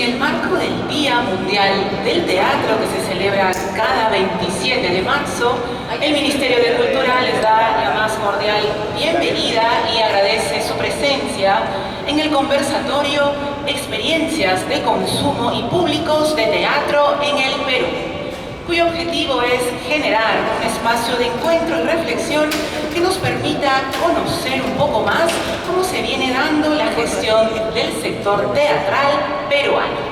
el marco del Día Mundial del Teatro que se celebra cada 27 de marzo, el Ministerio de Cultura les da la más cordial bienvenida y agradece su presencia en el conversatorio Experiencias de consumo y públicos de teatro en el Perú, cuyo objetivo es generar un espacio de encuentro y reflexión que nos permita conocer un poco más cómo se viene dando la gestión del sector teatral peruano.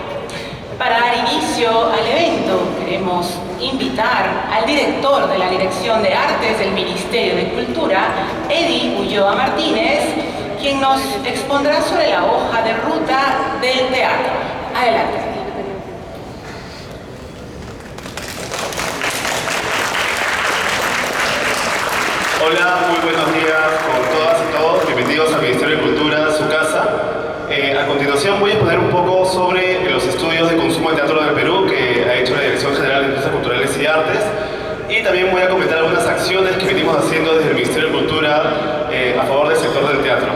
Para dar inicio al evento, queremos invitar al director de la Dirección de Artes del Ministerio de Cultura, Edi Ulloa Martínez, quien nos expondrá sobre la hoja de ruta del teatro. Adelante. Hola, muy buenos días con todas y todos. Bienvenidos al Ministerio de Cultura, su casa. A continuación voy a exponer un poco sobre los estudios de consumo de teatro del Perú que ha hecho la Dirección General de Industrias Culturales y Artes, y también voy a comentar algunas acciones que venimos haciendo desde el Ministerio de Cultura a favor del sector del teatro.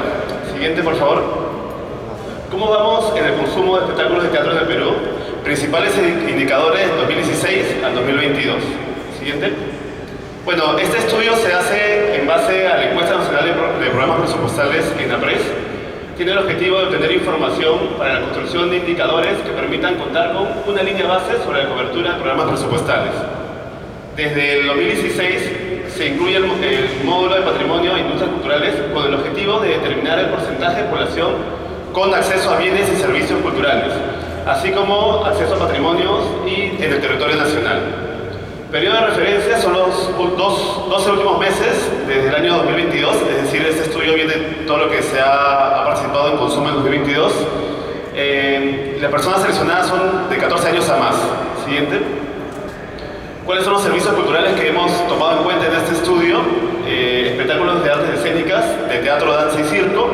Siguiente, por favor. ¿Cómo vamos en el consumo de espectáculos de teatro en el Perú? Principales indicadores 2016 al 2022. Siguiente. Bueno, este estudio se hace en base a la Encuesta Nacional de Programas Presupuestales en APRES. Tiene el objetivo de obtener información para la construcción de indicadores que permitan contar con una línea base sobre la cobertura de programas presupuestales. Desde el 2016 se incluye el módulo de patrimonio e industrias culturales con el objetivo de determinar el porcentaje de población con acceso a bienes y servicios culturales, así como acceso a patrimonios y en el territorio nacional. Periodo de referencia son los 12 últimos meses desde el año 2022, es decir, este estudio viene todo lo que se ha participado en consumo en 2022. Las personas seleccionadas son de 14 años a más. Siguiente. ¿Cuáles son los servicios culturales que hemos tomado en cuenta en este estudio? Espectáculos de artes escénicas, de teatro, danza y circo,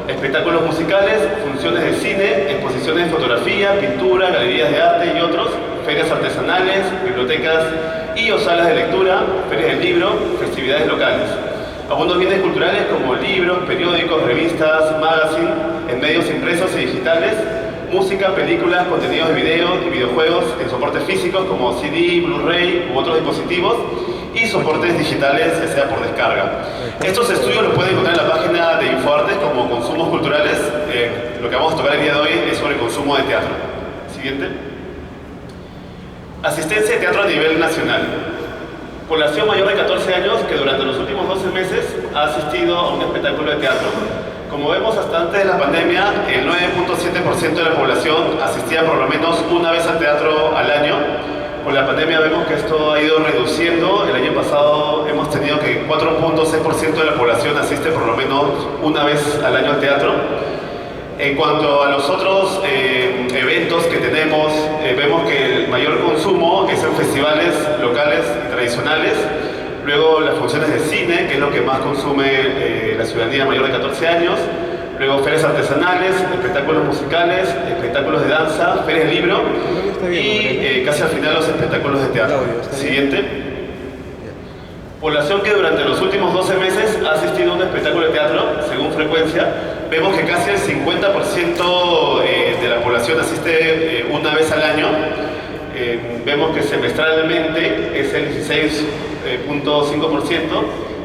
espectáculos musicales, funciones de cine, exposiciones de fotografía, pintura, galerías de arte y otros, ferias artesanales, bibliotecas y o salas de lectura, ferias del libro, festividades locales. Algunos bienes culturales como libros, periódicos, revistas, magazine, en medios impresos y digitales, música, películas, contenidos de video y videojuegos en soportes físicos como CD, Blu-ray u otros dispositivos, y soportes digitales, ya sea por descarga. Estos estudios los pueden encontrar en la página de InfoArtes como consumos culturales. Lo que vamos a tocar el día de hoy es sobre consumo de teatro. Siguiente. Asistencia de teatro a nivel nacional. Población mayor de 14 años que durante los últimos 12 meses ha asistido a un espectáculo de teatro. Como vemos, hasta antes de la pandemia, el 9.7% de la población asistía por lo menos una vez al teatro al año. Con la pandemia vemos que esto ha ido reduciendo. El año pasado hemos tenido que 4.6% de la población asiste por lo menos una vez al año al teatro. En cuanto a los otros eventos que tenemos, vemos que el mayor consumo es en festivales locales y tradicionales. Luego las funciones de cine, que es lo que más consume la ciudadanía mayor de 14 años. Luego ferias artesanales, espectáculos musicales, espectáculos de danza, ferias de libro y casi al final los espectáculos de teatro. Siguiente. Población que durante los últimos 12 meses ha asistido a un espectáculo de teatro, según frecuencia. Vemos que casi el 50% de la población asiste una vez al año. Vemos que semestralmente es el 16.5%,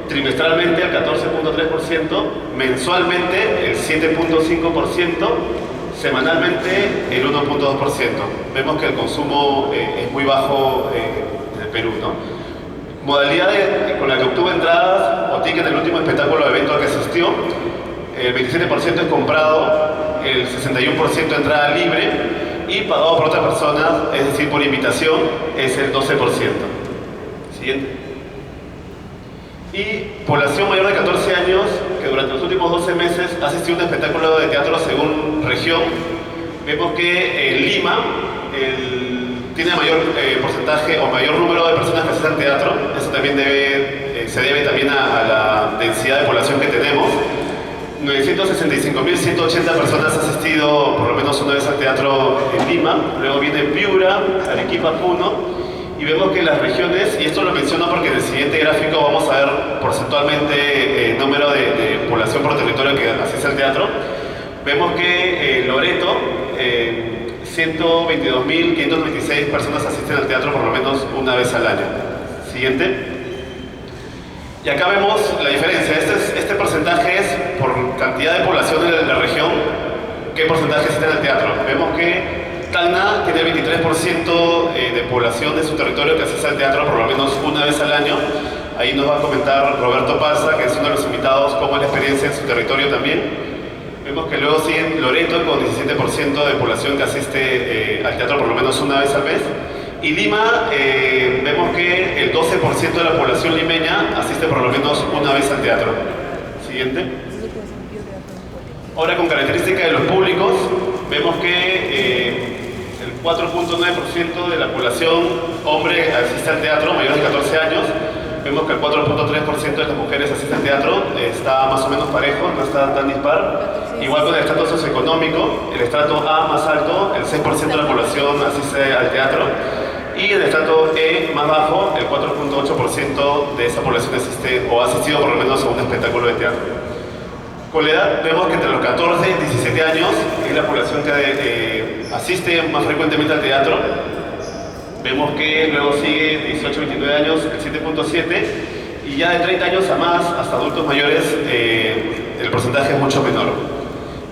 trimestralmente el 14.3%, mensualmente el 7.5%, semanalmente el 1.2%. Vemos que el consumo es muy bajo en el Perú, ¿no? Modalidad con la que obtuvo entradas o ticket en el último espectáculo o evento al que asistió. El 27% es comprado, el 61% entrada libre y pagado por otra persona, es decir, por invitación, es el 12%. Siguiente. Y población mayor de 14 años que durante los últimos 12 meses ha asistido a un espectáculo de teatro según región. Vemos que en Lima tiene mayor porcentaje o mayor número de personas que asisten al teatro. Eso también se debe también a la densidad de población que tenemos. 965.180 personas han asistido por lo menos una vez al teatro en Lima. Luego viene Piura, Arequipa, Puno. Y vemos que las regiones, y esto lo menciono porque en el siguiente gráfico vamos a ver porcentualmente el número de población por territorio que asiste al teatro. Vemos que Loreto 122.526 personas asisten al teatro por lo menos una vez al año. Siguiente. Y acá vemos la diferencia. Este porcentaje es por cantidad de población de la región, qué porcentaje asisten al teatro. Vemos que Tacna tiene el 23% de población de su territorio que asiste al teatro por lo menos una vez al año. Ahí nos va a comentar Roberto Paza, que es uno de los invitados, cómo es la experiencia en su territorio también. Vemos que luego siguen Loreto con 17% de población que asiste al teatro por lo menos una vez al mes. Y Lima, vemos que el 12% de la población limeña asiste por lo menos una vez al teatro. Siguiente. Ahora, con características de los públicos, vemos que el 4.9% de la población hombre asiste al teatro, mayores de 14 años. Vemos que el 4.3% de las mujeres asisten al teatro, está más o menos parejo, no está tan dispar. Igual con el estrato socioeconómico, el estrato A más alto, el 6% de la población asiste al teatro. Y el estrato E más bajo, el 4.8% de esa población asiste o ha asistido por lo menos a un espectáculo de teatro. Con la edad vemos que entre los 14 y 17 años es la población que asiste más frecuentemente al teatro. Vemos que luego sigue 18-29 años, el 7.7, y ya de 30 años a más, hasta adultos mayores, el porcentaje es mucho menor.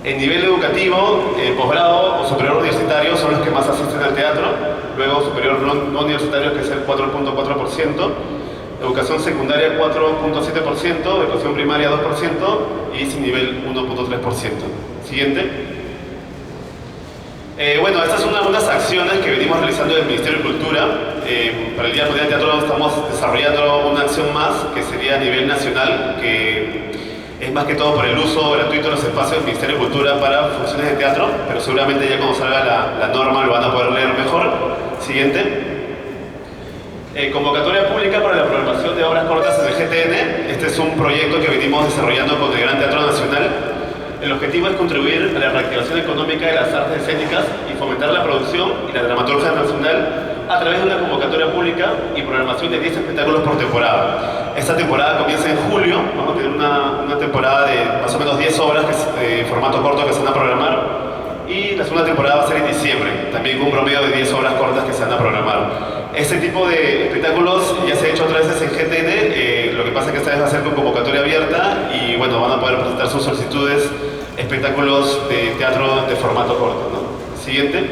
En nivel educativo, posgrado o superior universitario son los que más asisten al teatro, luego superior no universitario, que es el 4.4%, educación secundaria 4.7%, educación primaria 2% y sin nivel 1.3%. Siguiente. Bueno, estas son algunas acciones que venimos realizando del Ministerio de Cultura. Para el Día Mundial del Teatro estamos desarrollando una acción más que sería a nivel nacional, que es más que todo por el uso gratuito de los espacios del Ministerio de Cultura para funciones de teatro, pero seguramente ya cuando salga la norma lo van a poder leer mejor. Siguiente. Convocatoria pública para la programación de obras cortas en el GTN. Este es un proyecto que venimos desarrollando con el Gran Teatro Nacional. El objetivo es contribuir a la reactivación económica de las artes escénicas y fomentar la producción y la dramaturgia nacional a través de una convocatoria pública y programación de 10 espectáculos por temporada. Esta temporada comienza en julio, vamos a tener una temporada de más o menos 10 obras de formato corto que se van a programar, y la segunda temporada va a ser en diciembre, también con un promedio de 10 obras cortas que se van a programar. Este tipo de espectáculos ya se ha hecho otras veces en GTN, lo que pasa es que esta vez va a ser con convocatoria abierta y bueno, van a poder presentar sus solicitudes, espectáculos de teatro de formato corto, ¿no? Siguiente.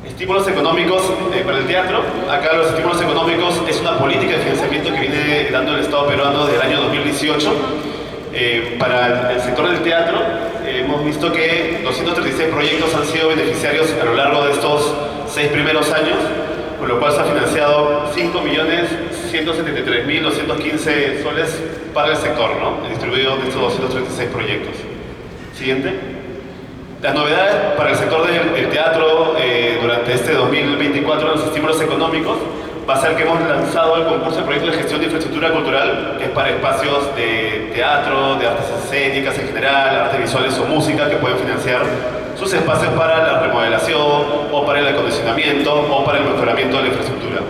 Estímulos económicos para el teatro. Acá los estímulos económicos es una política de financiamiento que viene dando el Estado peruano desde el año 2018. Para el sector del teatro hemos visto que 236 proyectos han sido beneficiarios a lo largo de estos 6 primeros años, con lo cual se ha financiado 5.173.215 soles para el sector, ¿no? Distribuido de estos 236 proyectos. Siguiente. Las novedades para el sector del teatro durante este 2024 en los estímulos económicos va a ser que hemos lanzado el concurso de proyectos de gestión de infraestructura cultural, que es para espacios de teatro, de artes escénicas en general, artes visuales o música, que pueden financiar sus espacios para la remodelación o para el acondicionamiento o para el mejoramiento de la infraestructura.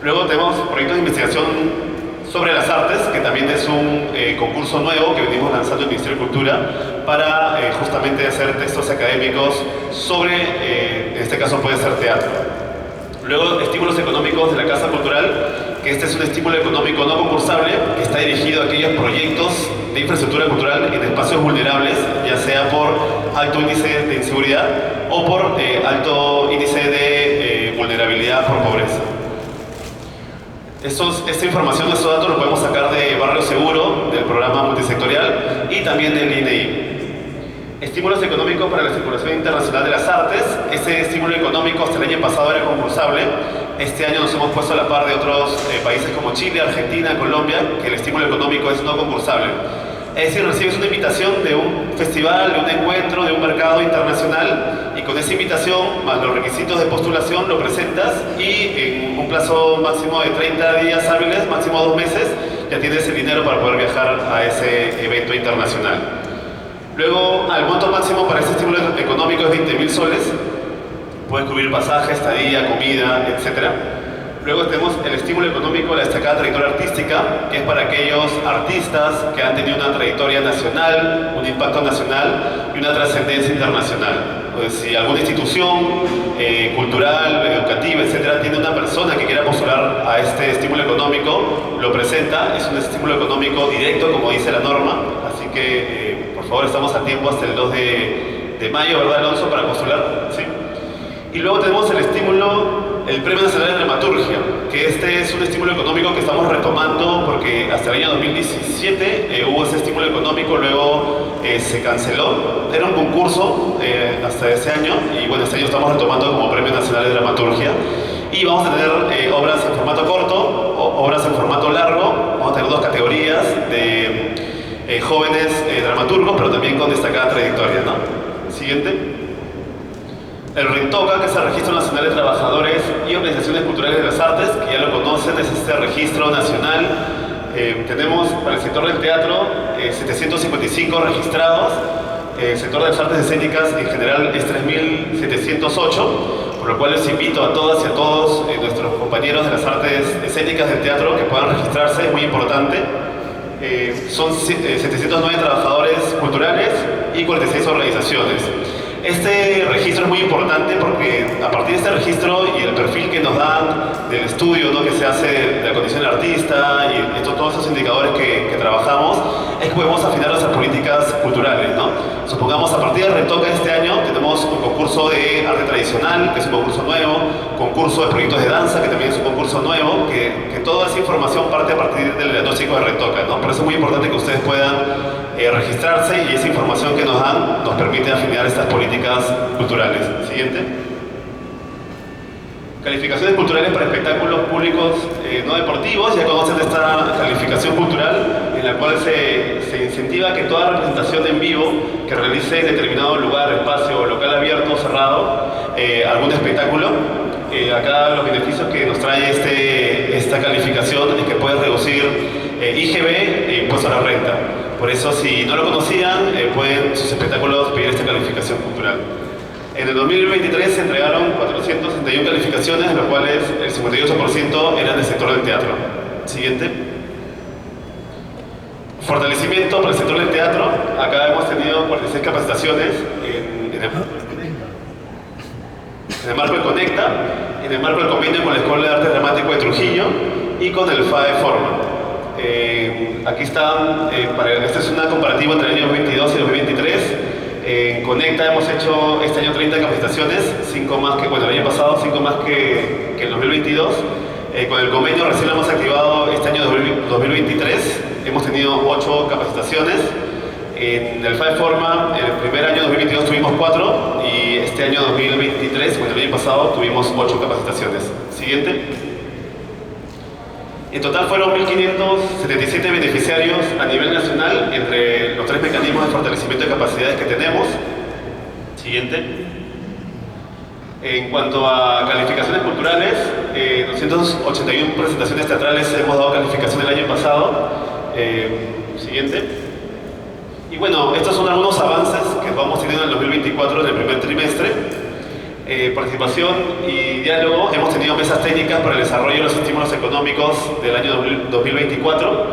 Luego tenemos proyectos de investigación sobre las artes, que también es un concurso nuevo que venimos lanzando el Ministerio de Cultura para justamente hacer textos académicos sobre, en este caso puede ser teatro. Luego, estímulos económicos de la Casa Cultural, que este es un estímulo económico no concursable que está dirigido a aquellos proyectos de infraestructura cultural en espacios vulnerables, ya sea por alto índice de inseguridad o por alto índice de vulnerabilidad por pobreza. Esta información, estos datos los podemos sacar de Barrio Seguro, del programa multisectorial y también del INEI. Estímulos económicos para la circulación internacional de las artes. Este estímulo económico hasta el año pasado era concursable. Este año nos hemos puesto a la par de otros países como Chile, Argentina, Colombia, que el estímulo económico es no concursable. Es decir, recibes una invitación de un festival, de un encuentro, de un mercado internacional, y con esa invitación, más los requisitos de postulación, lo presentas y en un plazo máximo de 30 días hábiles, máximo 2 meses, ya tienes el dinero para poder viajar a ese evento internacional. Luego, el monto máximo para este estímulo económico es 20.000 soles. Puedes cubrir pasaje, estadía, comida, etc. Luego tenemos el estímulo económico a la destacada trayectoria artística, que es para aquellos artistas que han tenido una trayectoria nacional, un impacto nacional y una trascendencia internacional. Pues si alguna institución cultural, educativa, etcétera, tiene una persona que quiera postular a este estímulo económico, lo presenta, es un estímulo económico directo, como dice la norma, así que por favor estamos a tiempo hasta el 2 de mayo, ¿verdad, Alonso?, para postular, ¿sí? Y luego tenemos el estímulo, el Premio Nacional de Dramaturgia, que este es un estímulo económico que estamos retomando porque hasta el año 2017 hubo ese estímulo económico, luego se canceló. Era un concurso hasta ese año y bueno, este año estamos retomando como Premio Nacional de Dramaturgia. Y vamos a tener obras en formato corto, obras en formato largo, vamos a tener dos categorías de jóvenes dramaturgos, pero también con destacada trayectoria, ¿no? Siguiente. El RENTOCA, que es el Registro Nacional de Trabajadores y Organizaciones Culturales de las Artes, que ya lo conocen, es este registro nacional. Tenemos para el sector del teatro 755 registrados, el sector de las artes escénicas en general es 3.708, por lo cual les invito a todas y a todos nuestros compañeros de las artes escénicas del teatro que puedan registrarse, es muy importante. Son 709 trabajadores culturales y 46 organizaciones. Este registro es muy importante porque a partir de este registro y el perfil que nos dan del estudio, ¿no?, que se hace de la condición de artista y todos esos indicadores que trabajamos, es que podemos afinar nuestras políticas culturales, ¿no? Supongamos, a partir de RENTOCA este año tenemos un concurso de arte tradicional, que es un concurso nuevo, concurso de proyectos de danza, que también es un concurso nuevo, que toda esa información parte a partir del diagnóstico de RENTOCA, ¿no? Por eso es muy importante que ustedes puedan registrarse y esa información que nos dan nos permite afinar estas políticas culturales. Siguiente. Calificaciones culturales para espectáculos públicos no deportivos. Ya conocen esta calificación cultural en la cual se incentiva que toda representación en vivo que realice en determinado lugar, espacio o local abierto o cerrado algún espectáculo. Acá los beneficios que nos trae esta calificación es que puedes reducir IGB e impuesto a la renta. Por eso, si no lo conocían, pueden sus espectáculos pedir esta calificación cultural. En el 2023 se entregaron 461 calificaciones, de las cuales el 58% eran del sector del teatro. Siguiente. Fortalecimiento para el sector del teatro. Acá hemos tenido 46 capacitaciones en el marco de Conecta, en el marco del convenio con la Escuela de Arte Dramático de Trujillo y con el FAE Forma. Aquí están, esta es una comparativa entre el año 2022 y 2023. En Conecta hemos hecho este año 30 capacitaciones, 5 más que, bueno, el año pasado 5 más que el 2022. Con el convenio recién lo hemos activado este año 2023, hemos tenido 8 capacitaciones. En el FAE Forma, en el primer año 2022 tuvimos 4 y este año 2023, bueno, el año pasado tuvimos 8 capacitaciones. Siguiente. En total fueron 1.577 beneficiarios a nivel nacional entre los 3 mecanismos de fortalecimiento de capacidades que tenemos. Siguiente. En cuanto a calificaciones culturales, 281 presentaciones teatrales hemos dado calificación el año pasado. Siguiente. Y bueno, estos son algunos avances que vamos teniendo en el 2024 en el primer trimestre. Participación y diálogo. Hemos tenido mesas técnicas para el desarrollo de los estímulos económicos del año 2024.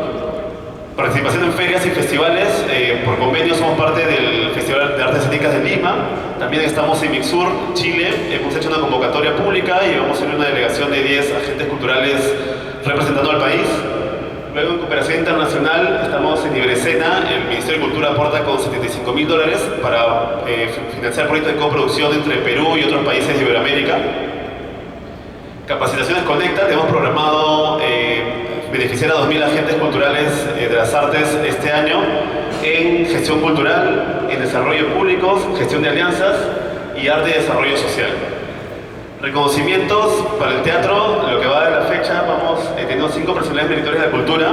Participación en ferias y festivales. Por convenio somos parte del Festival de Artes Escénicas de Lima. También estamos en Mixur, Chile. Hemos hecho una convocatoria pública y vamos a ser una delegación de 10 agentes culturales representando al país. Luego, en cooperación internacional, estamos en Ibrecena. El Ministerio de Cultura aporta con $75.000 para financiar proyectos de coproducción entre Perú y otros países de Iberoamérica. Capacitaciones Conecta. Hemos programado beneficiar a 2.000 agentes culturales de las artes este año en gestión cultural, en desarrollo público, gestión de alianzas y arte y desarrollo social. Reconocimientos para el teatro. Lo que va de la fecha, vamos teniendo 5 personalidades meritorias de la cultura,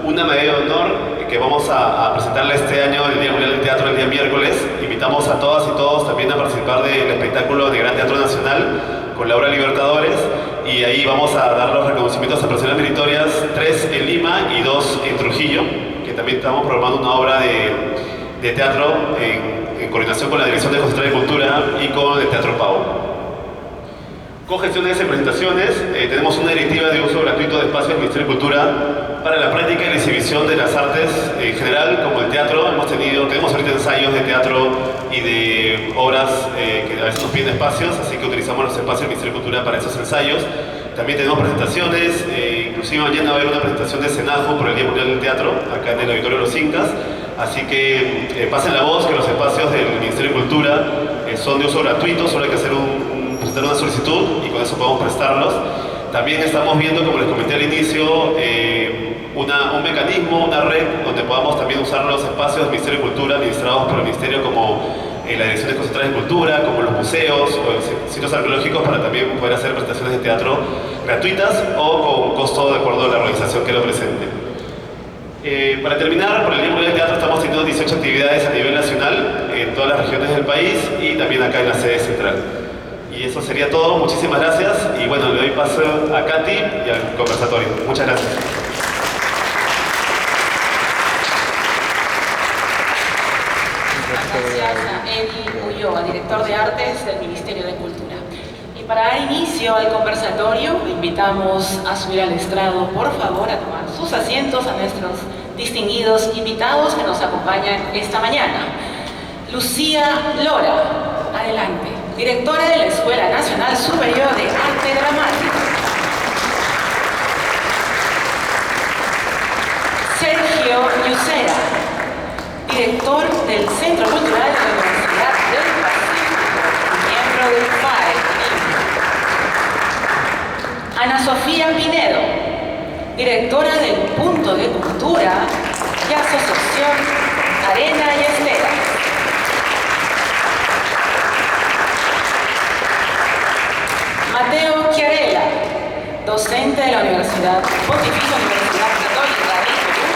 una medalla de honor que vamos a presentarle este año, el Día Mundial del Teatro, el día miércoles. Invitamos a todas y todos también a participar del espectáculo de Gran Teatro Nacional con la obra Libertadores, y ahí vamos a dar los reconocimientos a personas meritorias, 3 en Lima y 2 en Trujillo, que también estamos programando una obra de teatro en coordinación con la Dirección de Cultura y con el Teatro Pau. Cogestiones en presentaciones, tenemos una directiva de uso gratuito de espacios del Ministerio de Cultura para la práctica y la exhibición de las artes en general, como el teatro. Tenemos ahorita ensayos de teatro y de obras que a veces nos piden espacios, así que utilizamos los espacios del Ministerio de Cultura para esos ensayos. También tenemos presentaciones, inclusive mañana va a haber una presentación de Senajo por el Día Mundial del Teatro, acá en el Auditorio de los Incas. Así que pasen la voz que los espacios del Ministerio de Cultura son de uso gratuito, solo hay que hacer presentar una solicitud y con eso podemos prestarlos. También estamos viendo, como les comenté al inicio, un mecanismo, una red donde podamos también usar los espacios del Ministerio de Cultura administrados por el Ministerio, como la Dirección de Concentradas de Cultura, como los museos o sitios arqueológicos, para también poder hacer presentaciones de teatro gratuitas o con costo de acuerdo a la organización que lo presente. Para terminar, por el Día Mundial del Teatro estamos teniendo 18 actividades a nivel nacional en todas las regiones del país y también acá en la sede central. Y eso sería todo, muchísimas gracias y bueno, le doy paso a Katy y al conversatorio. Muchas gracias. Gracias a Eddie Ulloa, director de Artes del Ministerio de Cultura. Y para dar inicio al conversatorio, invitamos a subir al estrado, por favor, a tomar sus asientos a nuestros distinguidos invitados que nos acompañan esta mañana. Lucía Lora, adelante, directora de la Escuela Nacional Superior de Arte Dramático. Sergio Lucera, director del Centro Cultural de la Universidad del Pacífico, miembro del FAE. Ana Sofía Pinedo, directora del Punto de Cultura y Asociación Arena y Estera. Mateo Chiarella, docente de la Pontificia Universidad Católica del Perú,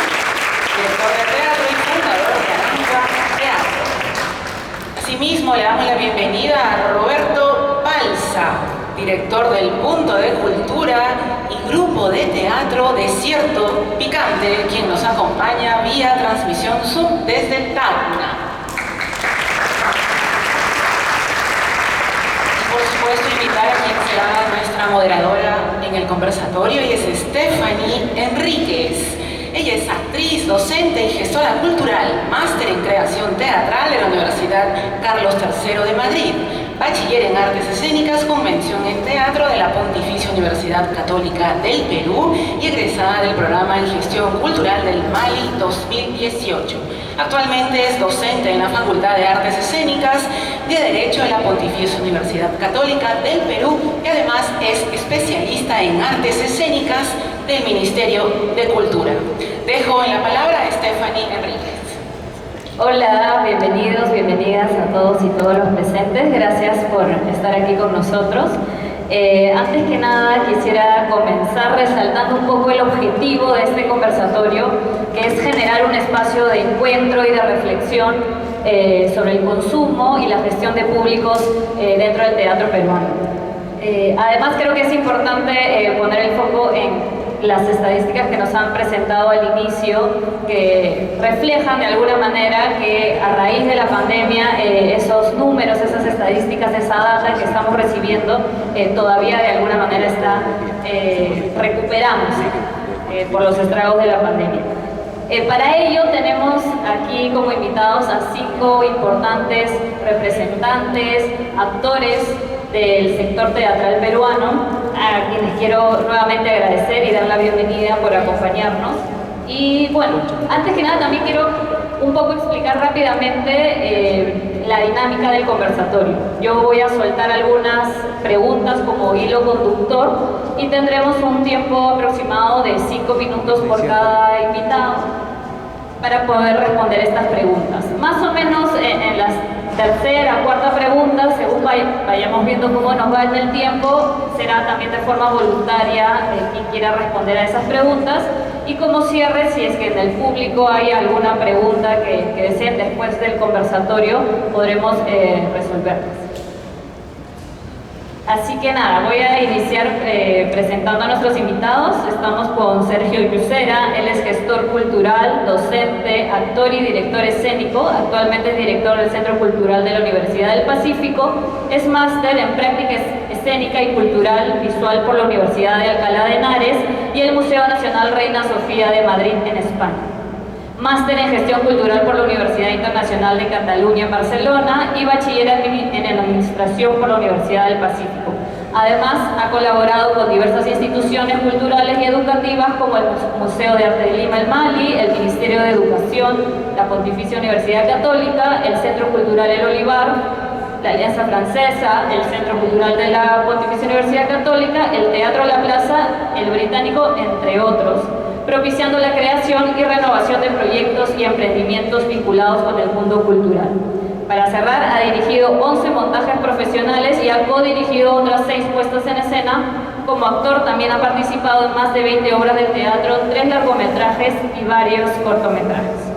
director de teatro y fundador de Aranca Teatro. Asimismo, le damos la bienvenida a Roberto Balsa, director del Punto de Cultura y Grupo de Teatro Desierto Picante, quien nos acompaña vía transmisión Zoom desde Tacna. Por supuesto, invitar a quien será nuestra moderadora en el conversatorio, y es Stephanie Enríquez. Ella es actriz, docente y gestora cultural, máster en creación teatral de la Universidad Carlos III de Madrid, bachiller en artes escénicas con mención en teatro de la Pontificia Universidad Católica del Perú y egresada del programa en gestión cultural del Mali 2018. Actualmente es docente en la Facultad de Artes Escénicas de Derecho de la Pontificia Universidad Católica del Perú y además es especialista en artes escénicas del Ministerio de Cultura. Dejo en la palabra a Stephanie Enríquez. Hola, bienvenidos, bienvenidas a todos y todas los presentes. Gracias por estar aquí con nosotros. Antes que nada quisiera comenzar resaltando un poco el objetivo de este conversatorio, que es generar un espacio de encuentro y de reflexión sobre el consumo y la gestión de públicos dentro del teatro peruano. Además, creo que es importante poner el foco en las estadísticas que nos han presentado al inicio, que reflejan de alguna manera que a raíz de la pandemia esos números, esas estadísticas, esa data que estamos recibiendo todavía de alguna manera está recuperándose por los estragos de la pandemia. Para ello tenemos aquí como invitados a 5 importantes representantes, actores del sector teatral peruano, a quienes quiero nuevamente agradecer y dar la bienvenida por acompañarnos. Y bueno, antes que nada también quiero un poco explicar rápidamente la dinámica del conversatorio. Yo voy a soltar algunas preguntas como hilo conductor y tendremos un tiempo aproximado de 5 minutos por cada invitado para poder responder estas preguntas. Más o menos en las tercera, cuarta pregunta, según vayamos viendo cómo nos va en el tiempo, será también de forma voluntaria quien quiera responder a esas preguntas. Y como cierre, si es que en el público hay alguna pregunta que deseen después del conversatorio, podremos resolverlas. Así que nada, voy a iniciar presentando a nuestros invitados. Estamos con Sergio Yucera, él es gestor cultural, docente, actor y director escénico. Actualmente es director del Centro Cultural de la Universidad del Pacífico. Es máster en práctica escénica y cultural visual por la Universidad de Alcalá de Henares y el Museo Nacional Reina Sofía de Madrid en España. Máster en Gestión Cultural por la Universidad Internacional de Cataluña en Barcelona y bachiller en Administración por la Universidad del Pacífico. Además, ha colaborado con diversas instituciones culturales y educativas como el Museo de Arte de Lima, el Mali, el Ministerio de Educación, la Pontificia Universidad Católica, el Centro Cultural El Olivar, la Alianza Francesa, el Centro Cultural de la Pontificia Universidad Católica, el Teatro La Plaza, el Británico, entre otros, propiciando la creación y renovación de proyectos y emprendimientos vinculados con el mundo cultural. Para cerrar, ha dirigido 11 montajes profesionales y ha co-dirigido otras 6 puestas en escena. Como actor también ha participado en más de 20 obras de teatro, 3 largometrajes y varios cortometrajes.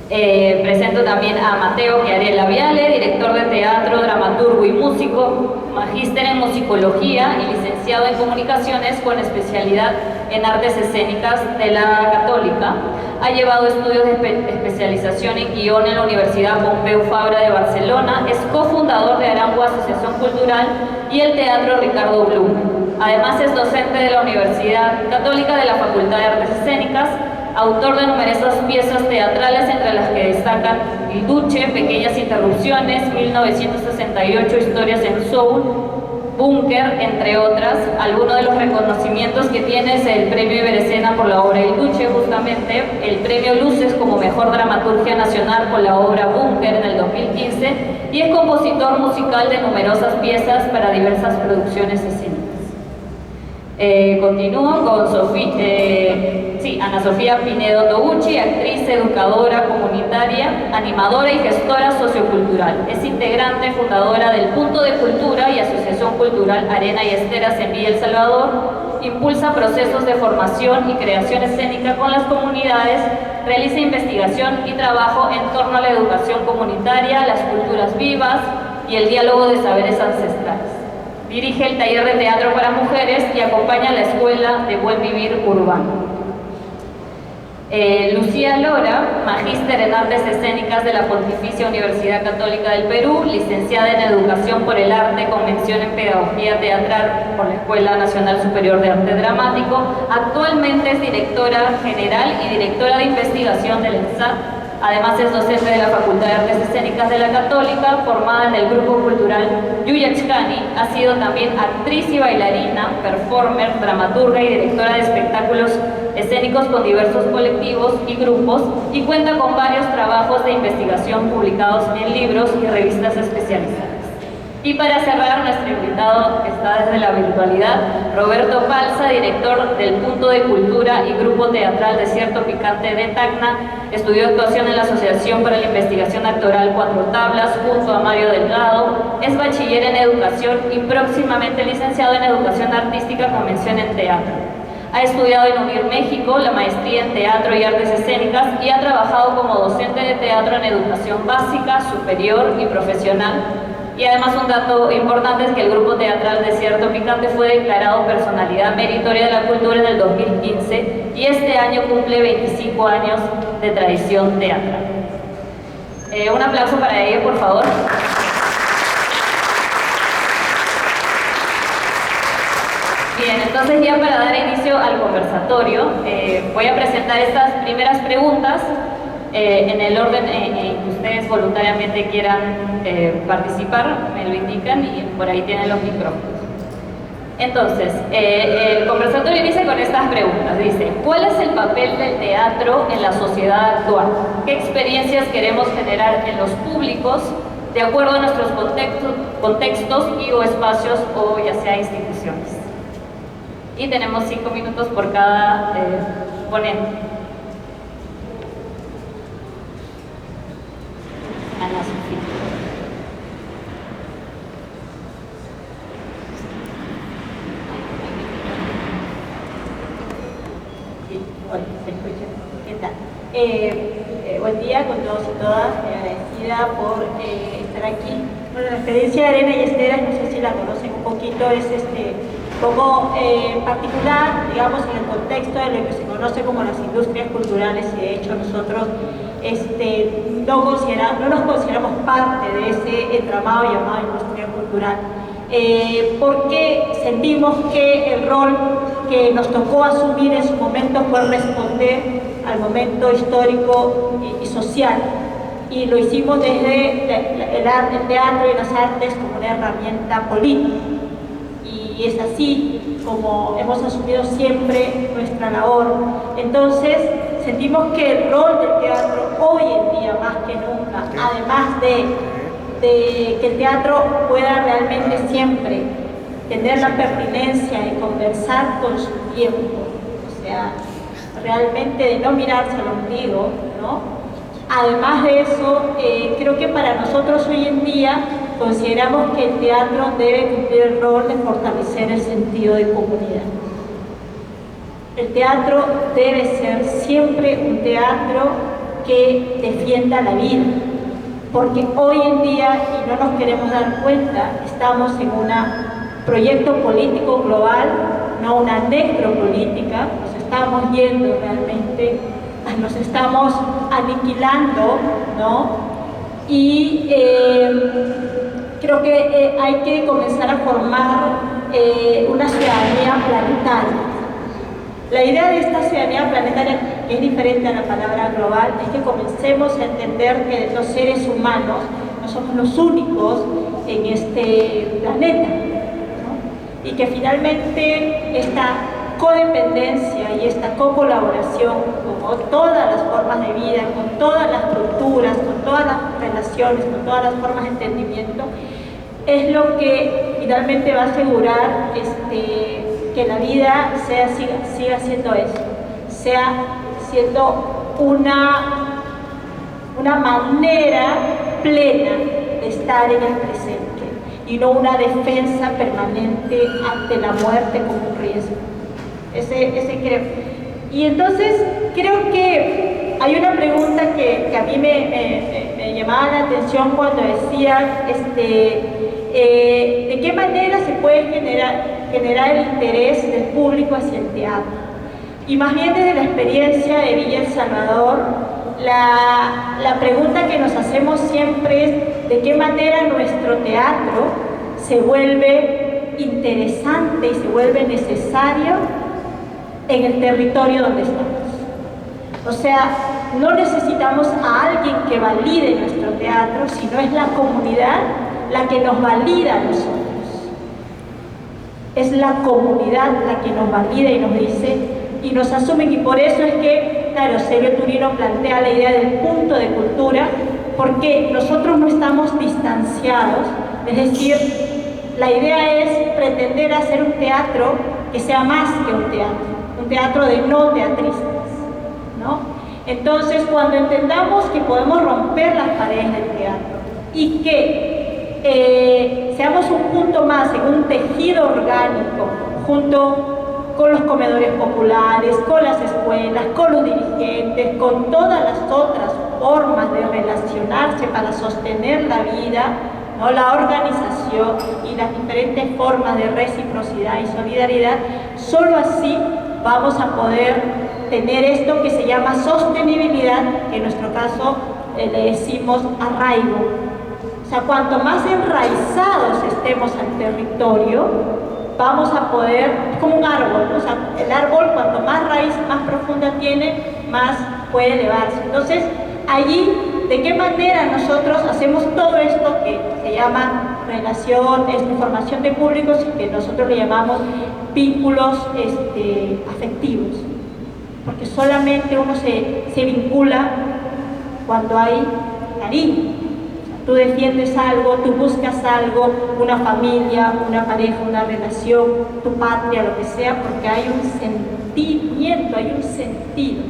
Presento también a Mateo Chiarella Viale, director de teatro, dramaturgo y músico, magíster en musicología y licenciado en comunicaciones con especialidad en artes escénicas de la Católica. Ha llevado estudios de especialización en guión en la Universidad Pompeu Fabra de Barcelona, es cofundador de Arango Asociación Cultural y el Teatro Ricardo Blum. Además es docente de la Universidad Católica de la Facultad de Artes Escénicas, autor de numerosas piezas teatrales, entre las que destacan El Duce, Pequeñas Interrupciones, 1968, Historias en Soul, Búnker, entre otras. Algunos de los reconocimientos que tiene es el Premio Iberescena por la obra El Duce, justamente, el Premio Luces como Mejor Dramaturgia Nacional por la obra Búnker en el 2015, y es compositor musical de numerosas piezas para diversas producciones escénicas. Continúo con Ana Sofía Pinedo Toguchi, actriz, educadora comunitaria, animadora y gestora sociocultural. Es integrante fundadora del Punto de Cultura y Asociación Cultural Arena y Esteras en Villa El Salvador. Impulsa procesos de formación y creación escénica con las comunidades, realiza investigación y trabajo en torno a la educación comunitaria, las culturas vivas y el diálogo de saberes ancestrales. Dirige el taller de teatro para mujeres y acompaña a la Escuela de Buen Vivir Urbano. Lucía Lora, magíster en Artes Escénicas de la Pontificia Universidad Católica del Perú, licenciada en Educación por el Arte, con mención en Pedagogía Teatral por la Escuela Nacional Superior de Arte Dramático. Actualmente es directora general y directora de investigación del ENSAT. Además es docente de la Facultad de Artes Escénicas de la Católica, formada en el grupo cultural Yuyachkani. Ha sido también actriz y bailarina, performer, dramaturga y directora de espectáculos escénicos con diversos colectivos y grupos, y cuenta con varios trabajos de investigación publicados en libros y revistas especializadas. Y para cerrar, nuestro invitado que está desde la virtualidad, Roberto Palza, director del Punto de Cultura y Grupo Teatral Desierto Picante de Tacna. Estudió actuación en la Asociación para la Investigación Actoral Cuatro Tablas junto a Mario Delgado. Es bachiller en Educación y próximamente licenciado en Educación Artística con mención en Teatro. Ha estudiado en UNIR México la maestría en Teatro y Artes Escénicas y ha trabajado como docente de teatro en educación básica, superior y profesional. Y además un dato importante es que el Grupo Teatral Desierto Picante fue declarado Personalidad Meritoria de la Cultura en el 2015 y este año cumple 25 años de tradición teatral. Un aplauso para ello, por favor. Bien, entonces ya para dar inicio al conversatorio, voy a presentar estas primeras preguntas en el orden en que ustedes voluntariamente quieran participar, me lo indican y por ahí tienen los micrófonos. Entonces, el conversatorio inicia con estas preguntas. Dice, ¿cuál es el papel del teatro en la sociedad actual? ¿Qué experiencias queremos generar en los públicos de acuerdo a nuestros contextos y o espacios o ya sea instituciones? Y tenemos 5 minutos por cada ponente. Ana Sofía. Hola, ¿se escucha? ¿Qué tal? Buen día con todos y todas, agradecida por estar aquí Bueno, la experiencia de Arena y Esteras, no sé si la conocen un poquito, es poco particular, digamos, en el contexto de lo que se conoce como las industrias culturales, y de hecho nosotros no nos consideramos parte de ese entramado llamado industria cultural, porque sentimos que el rol que nos tocó asumir en su momento fue responder al momento histórico y social, y lo hicimos desde el teatro y las artes como una herramienta política, y es así como hemos asumido siempre nuestra labor. Entonces sentimos que el rol del teatro hoy en día más que nunca, además de que el teatro pueda realmente siempre tener la pertinencia de conversar con su tiempo, o sea, realmente de no mirarse al ombligo, ¿no? Además de eso, creo que para nosotros hoy en día consideramos que el teatro debe cumplir el rol de fortalecer el sentido de comunidad. El teatro debe ser siempre un teatro que defienda la vida, porque hoy en día, y no nos queremos dar cuenta, estamos en un proyecto político global, no una necropolítica, nos estamos yendo realmente, nos estamos aniquilando, ¿no? Y creo que hay que comenzar a formar una ciudadanía planetaria. La idea de esta ciudadanía planetaria, que es diferente a la palabra global, es que comencemos a entender que los seres humanos no somos los únicos en este planeta, ¿no? Y que finalmente esta codependencia y esta colaboración con todas las formas de vida, con todas las culturas, con todas las relaciones, con todas las formas de entendimiento, es lo que finalmente va a asegurar que la vida siga siendo eso, sea siendo una manera plena de estar en el presente y no una defensa permanente ante la muerte como un riesgo. Ese creo. Y entonces creo que hay una pregunta que a mí me llamaba la atención cuando decía de qué manera se puede generar el interés del público hacia el teatro. Y más bien desde la experiencia de Villa El Salvador, la pregunta que nos hacemos siempre es de qué manera nuestro teatro se vuelve interesante y se vuelve necesario en el territorio donde estamos. O sea, no necesitamos a alguien que valide nuestro teatro, sino es la comunidad la que nos valida a nosotros. Es la comunidad la que nos valida y nos dice, y nos asumen, y por eso es que, claro, Sergio Turino plantea la idea del punto de cultura, porque nosotros no estamos distanciados, es decir, la idea es pretender hacer un teatro que sea más que un teatro de no teatristas, ¿no? Entonces, cuando entendamos que podemos romper las paredes del teatro y que seamos un punto más en un tejido orgánico, junto con los comedores populares, con las escuelas, con los dirigentes, con todas las otras formas de relacionarse para sostener la vida, ¿no? La organización y las diferentes formas de reciprocidad y solidaridad, solo así vamos a poder tener esto que se llama sostenibilidad, que en nuestro caso le decimos arraigo. O sea, cuanto más enraizados estemos al territorio, vamos a poder, como un árbol, o sea, el árbol cuanto más raíz, más profunda tiene, más puede elevarse. Entonces, allí, ¿de qué manera nosotros hacemos todo esto que se llama relación, formación de públicos, que nosotros le llamamos vínculos afectivos? Porque solamente uno se vincula cuando hay cariño. Tú defiendes algo, tú buscas algo, una familia, una pareja, una relación, tu patria, lo que sea, porque hay un sentimiento, hay un sentido.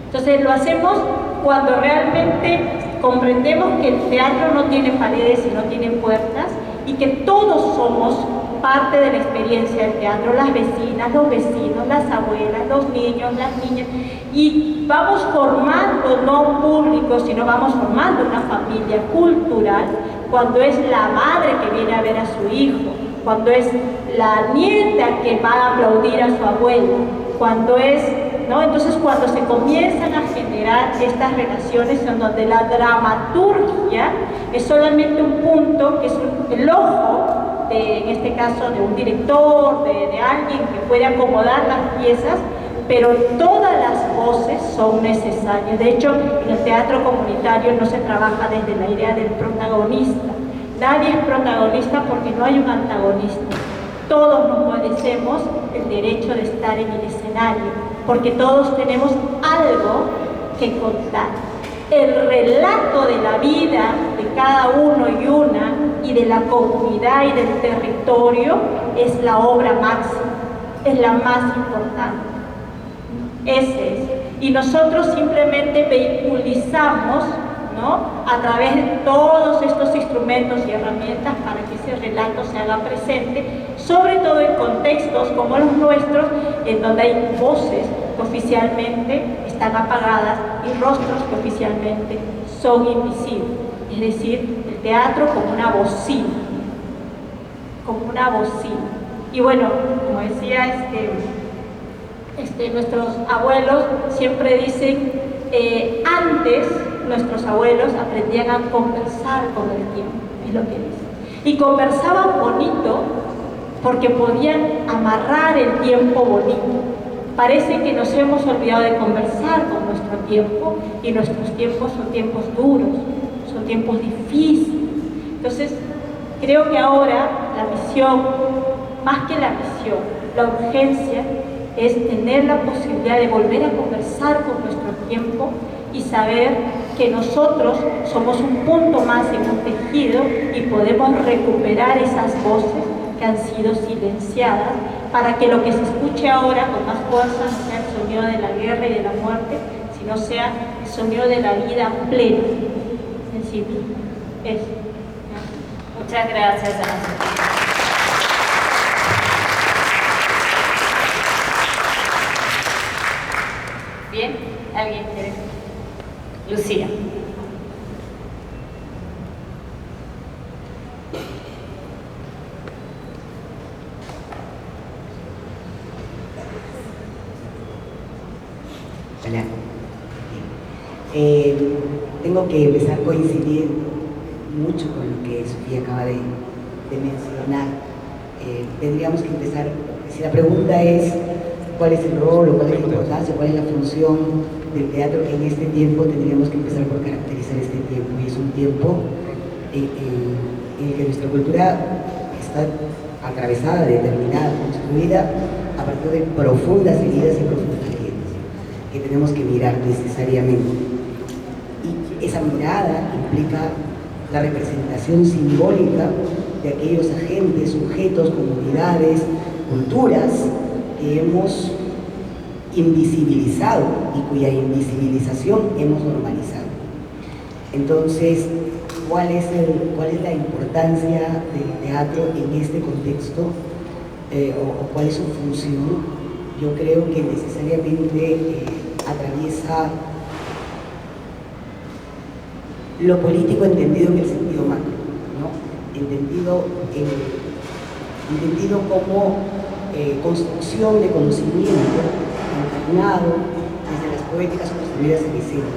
Entonces lo hacemos cuando realmente comprendemos que el teatro no tiene paredes y no tiene puertas, y que todos somos parte de la experiencia del teatro, las vecinas, los vecinos, las abuelas, los niños, las niñas, y vamos formando no un público, sino vamos formando una familia cultural cuando es la madre que viene a ver a su hijo, cuando es la nieta que va a aplaudir a su abuela, cuando es, ¿no? Entonces cuando se comienzan a generar estas relaciones en donde la dramaturgia es solamente un punto, que es el ojo, en este caso de un director, de alguien que puede acomodar las piezas, pero todas las voces son necesarias. De hecho, en el teatro comunitario no se trabaja desde la idea del protagonista. Nadie es protagonista porque no hay un antagonista. Todos nos merecemos el derecho de estar en el escenario, porque todos tenemos algo que contar. El relato de la vida de cada uno y una, y de la comunidad y del territorio, es la obra máxima, es la más importante. Ese es. Y nosotros simplemente vehiculizamos, ¿no?, a través de todos estos instrumentos y herramientas para que ese relato se haga presente, sobre todo en contextos como los nuestros, en donde hay voces que oficialmente están apagadas y rostros que oficialmente son invisibles. Es decir, el teatro como una bocina, como una bocina. Y bueno, como decía, nuestros abuelos siempre dicen, antes nuestros abuelos aprendían a conversar con el tiempo, es lo que dicen. Y conversaban bonito porque podían amarrar el tiempo bonito. Parece que nos hemos olvidado de conversar con nuestro tiempo, y nuestros tiempos son tiempos duros, son tiempos difíciles. Entonces, creo que ahora la misión, más que la misión, la urgencia, es tener la posibilidad de volver a conversar con nuestro tiempo y saber que nosotros somos un punto más en un tejido y podemos recuperar esas voces que han sido silenciadas, para que lo que se escuche ahora con más fuerza no sea el sonido de la guerra y de la muerte, sino sea el sonido de la vida plena, sensible. Eso. Muchas gracias, Ana. Bien, ¿alguien quiere? Lucía. Hola. Tengo que empezar coincidiendo mucho con lo que Sofía acaba de mencionar. Tendríamos que empezar, si la pregunta es cuál es el rol o cuál es la importancia, cuál es la función del teatro en este tiempo, tendríamos que empezar por caracterizar este tiempo, y es un tiempo en el que nuestra cultura está atravesada, determinada, construida a partir de profundas heridas y profundas grietas que tenemos que mirar necesariamente. Y esa mirada implica la representación simbólica de aquellos agentes, sujetos, comunidades, culturas que hemos invisibilizado y cuya invisibilización hemos normalizado. Entonces, ¿cuál es la importancia del teatro en este contexto? O cuál es su función? Yo creo que necesariamente atraviesa lo político entendido en el sentido macro, ¿no? Entendido como construcción de conocimiento encarnado desde las poéticas construidas en escena.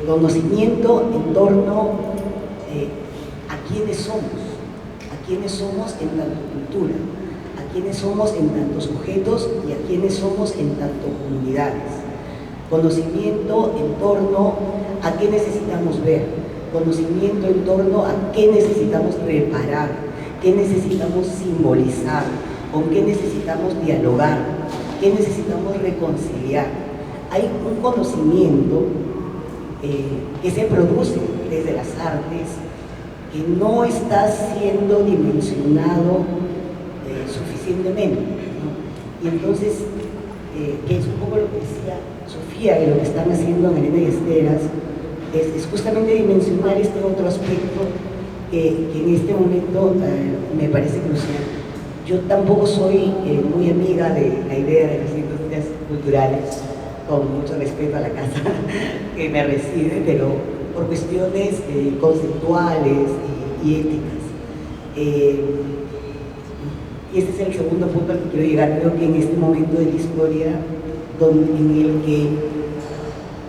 Conocimiento en torno a quiénes somos en tanto cultura, a quiénes somos en tanto sujetos y a quiénes somos en tanto comunidades. Conocimiento en torno a qué necesitamos ver, conocimiento en torno a qué necesitamos reparar, qué necesitamos simbolizar, con qué necesitamos dialogar, qué necesitamos reconciliar. Hay un conocimiento que se produce desde las artes que no está siendo dimensionado suficientemente, ¿no? Y entonces, que es un poco lo que decía Sofía, y lo que están haciendo Elena y Esteras, es justamente dimensionar este otro aspecto que en este momento me parece crucial. Yo tampoco soy muy amiga de la idea de las industrias culturales, con mucho respeto a la casa que me recibe, pero por cuestiones conceptuales y éticas. Este es el segundo punto al que quiero llegar. Creo que en este momento de la historia en el que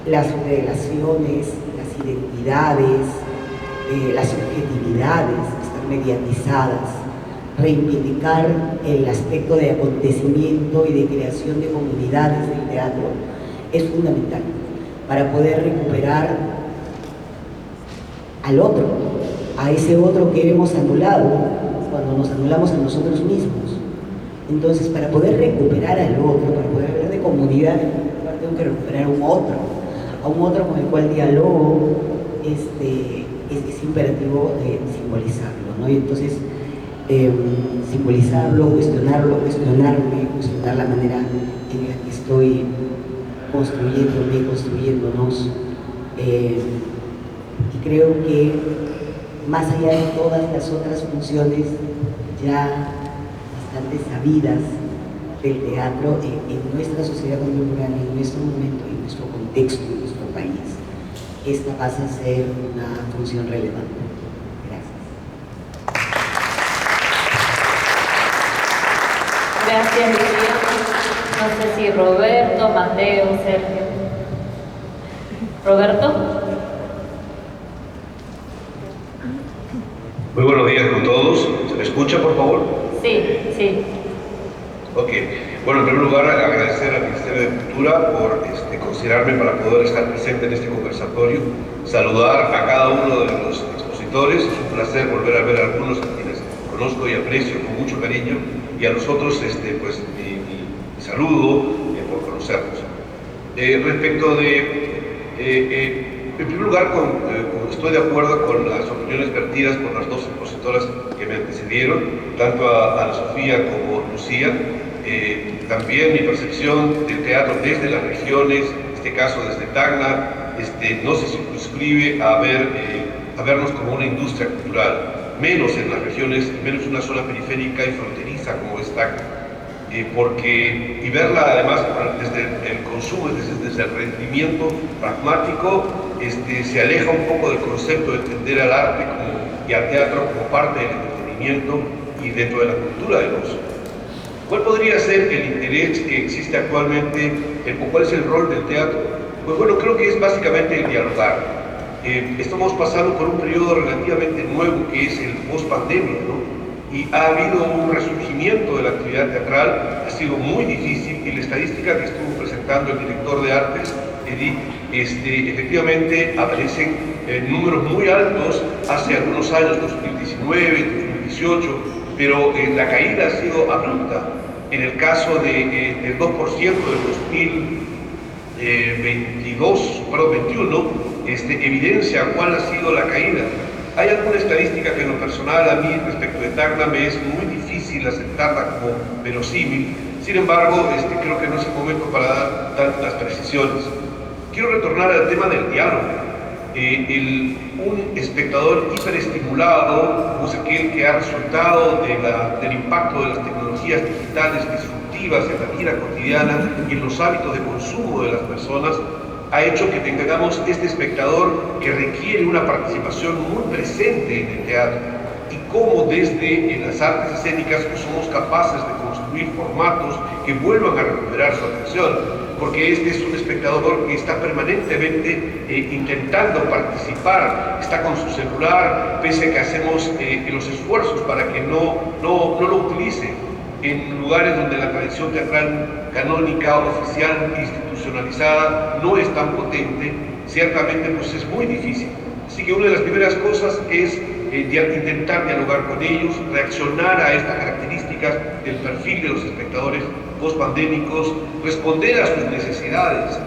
las relaciones, las identidades, las subjetividades están mediatizadas, reivindicar el aspecto de acontecimiento y de creación de comunidades del teatro es fundamental para poder recuperar al otro, a ese otro que hemos anulado cuando nos anulamos a nosotros mismos. Entonces, para poder recuperar al otro, para poder hablar de comunidad, tengo que recuperar a un otro con el cual dialogo. Es imperativo simbolizarlo, ¿no? Y entonces, simbolizarlo, cuestionarme, cuestionar la manera en la que estoy construyéndonos. Y creo que más allá de todas las otras funciones ya bastante sabidas del teatro en nuestra sociedad contemporánea, en nuestro momento, en nuestro contexto, en nuestro país, esta pasa a ser una función relevante. Gracias, Lucía. No sé si Roberto, Mateo, Sergio. ¿Roberto? Muy buenos días con todos. ¿Se me escucha, por favor? Sí. Ok. Bueno, en primer lugar, agradecer al Ministerio de Cultura por considerarme para poder estar presente en este conversatorio. Saludar a cada uno de los expositores. Es un placer volver a ver a algunos a quienes conozco y aprecio con mucho cariño. Y a nosotros, pues, mi saludo por conocernos. Respecto de... en primer lugar, estoy de acuerdo con las opiniones vertidas por las dos expositoras que me antecedieron, tanto a Ana Sofía como a Lucía. También mi percepción del teatro desde las regiones, en este caso desde Tacna, no se circunscribe a vernos como una industria cultural, menos en las regiones, menos en una zona periférica y fronteriza como es Tacna. Y verla además desde el consumo, desde el rendimiento pragmático, se aleja un poco del concepto de entender al arte y al teatro como parte del entretenimiento y dentro de la cultura del ocio. ¿Cuál podría ser el interés que existe actualmente o cuál es el rol del teatro? Pues bueno, creo que es básicamente el dialogar. Estamos pasando por un periodo relativamente nuevo que es el post-pandemia, ¿no? Y ha habido un resurgimiento de la actividad teatral, ha sido muy difícil, y la estadística que estuvo presentando el director de artes, Edith, efectivamente aparecen números muy altos hace algunos años, 2019, 2018, pero la caída ha sido abrupta. En el caso del 2% del 2021, evidencia cuál ha sido la caída. Hay alguna estadística que en lo personal a mí respecto de Tacna me es muy difícil aceptarla como verosímil. Sin embargo, creo que no es el momento para dar tantas precisiones. Quiero retornar al tema del diálogo. Un espectador hiperestimulado, como es aquel que ha resultado del impacto de las tecnologías digitales disruptivas en la vida cotidiana y en los hábitos de consumo de las personas, ha hecho que tengamos este espectador que requiere una participación muy presente en el teatro, y cómo desde las artes escénicas somos capaces de construir formatos que vuelvan a recuperar su atención, porque este es un espectador que está permanentemente intentando participar, está con su celular, pese a que hacemos los esfuerzos para que no lo utilice en lugares donde la tradición teatral canónica, oficial, institucionalizada no es tan potente. Ciertamente pues es muy difícil. Así que una de las primeras cosas es intentar dialogar con ellos, reaccionar a estas características del perfil de los espectadores post-pandémicos, responder a sus necesidades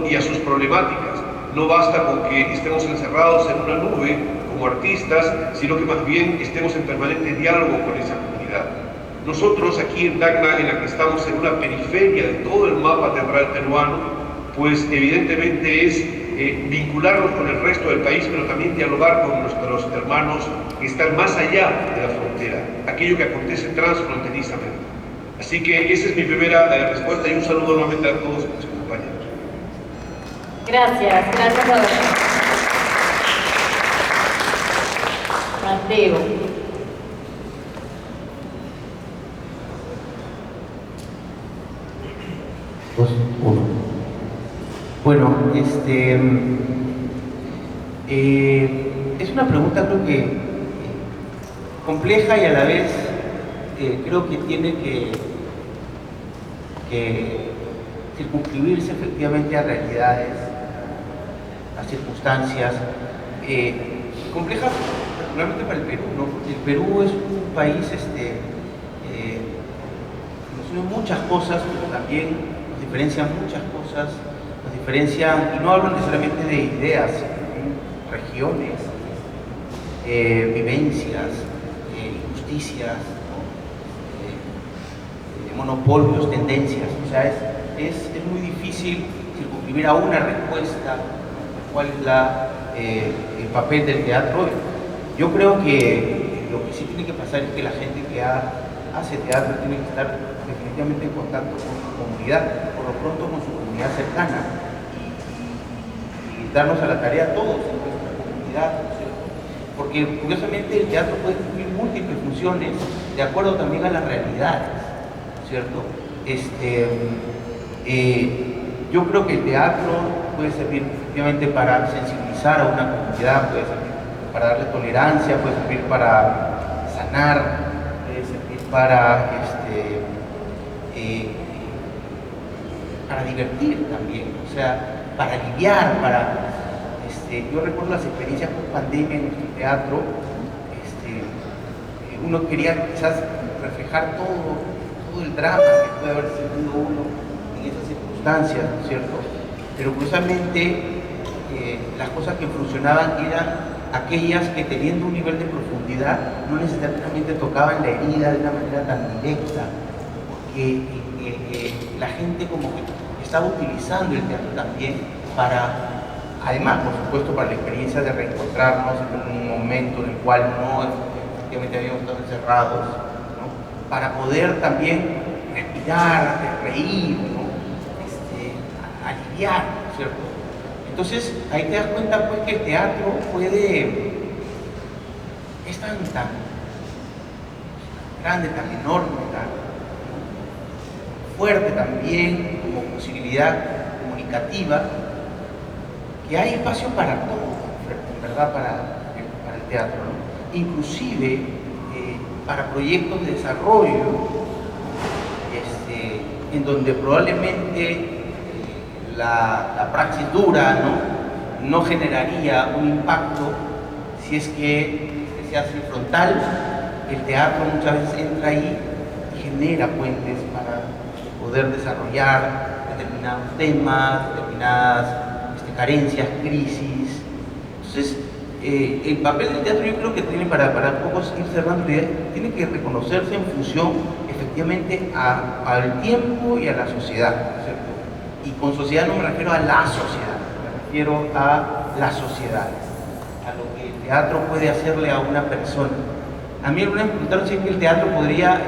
y a sus problemáticas. No basta con que estemos encerrados en una nube como artistas, sino que más bien estemos en permanente diálogo con esa comunidad. Nosotros aquí en Tacna, en la que estamos en una periferia de todo el mapa teatral peruano, pues evidentemente es vincularnos con el resto del país, pero también dialogar con nuestros hermanos que están más allá de la frontera, aquello que acontece transfronterizamente. Así que esa es mi primera respuesta, y un saludo nuevamente a todos mis compañeros. Gracias, Roberto. Mateo. Uno. Bueno, es una pregunta creo que compleja y a la vez creo que tiene que circunscribirse efectivamente a realidades, a circunstancias. Compleja particularmente para el Perú, ¿no? Porque el Perú es un país nos une muchas cosas, pero también nos diferencian muchas cosas, nos diferencian, y no hablo necesariamente de ideas, regiones, vivencias, injusticias, ¿no? Monopolios, tendencias. O sea, es muy difícil circunscribir a una respuesta, ¿no? ¿Cuál es el papel del teatro? Yo creo que lo que sí tiene que pasar es que la gente que hace teatro tiene que estar definitivamente en contacto con su comunidad, por lo pronto con su comunidad cercana, y darnos a la tarea todos en nuestra comunidad, ¿no es cierto? Porque curiosamente el teatro puede cumplir múltiples funciones de acuerdo también a las realidades, ¿cierto? Yo creo que el teatro puede servir efectivamente para sensibilizar a una comunidad, puede servir para darle tolerancia, puede servir para sanar, puede servir para divertir también, o sea, para aliviar, yo recuerdo las experiencias con pandemia en nuestro teatro. Uno quería quizás reflejar todo el drama que puede haber sentido uno en esas circunstancias, ¿no es cierto? Pero curiosamente las cosas que funcionaban eran aquellas que, teniendo un nivel de profundidad, no necesariamente tocaban la herida de una manera tan directa, porque la gente como que estaba utilizando el teatro también para, además, por supuesto, para la experiencia de reencontrarnos en un momento en el cual no efectivamente habíamos estado encerrados, ¿no? Para poder también respirar, reír, ¿no? Aliviar, ¿cierto? Entonces, ahí te das cuenta pues que el teatro es tan grande, tan enorme, tan fuerte también como posibilidad comunicativa, que hay espacio para todo, en verdad, para el teatro, ¿no? Inclusive para proyectos de desarrollo, en donde probablemente la praxis dura no generaría un impacto. Si es que se hace frontal, el teatro muchas veces entra ahí y genera puentes para poder desarrollar determinados temas, determinadas carencias, crisis. Entonces, el papel del teatro, yo creo que tiene, para un poco ir cerrando la idea, tiene que reconocerse en función efectivamente al tiempo y a la sociedad, ¿cierto? Y con sociedad no me refiero a la sociedad, me refiero a las sociedades, a lo que el teatro puede hacerle a una persona. A mí alguna vez me preguntaron si es que el teatro podría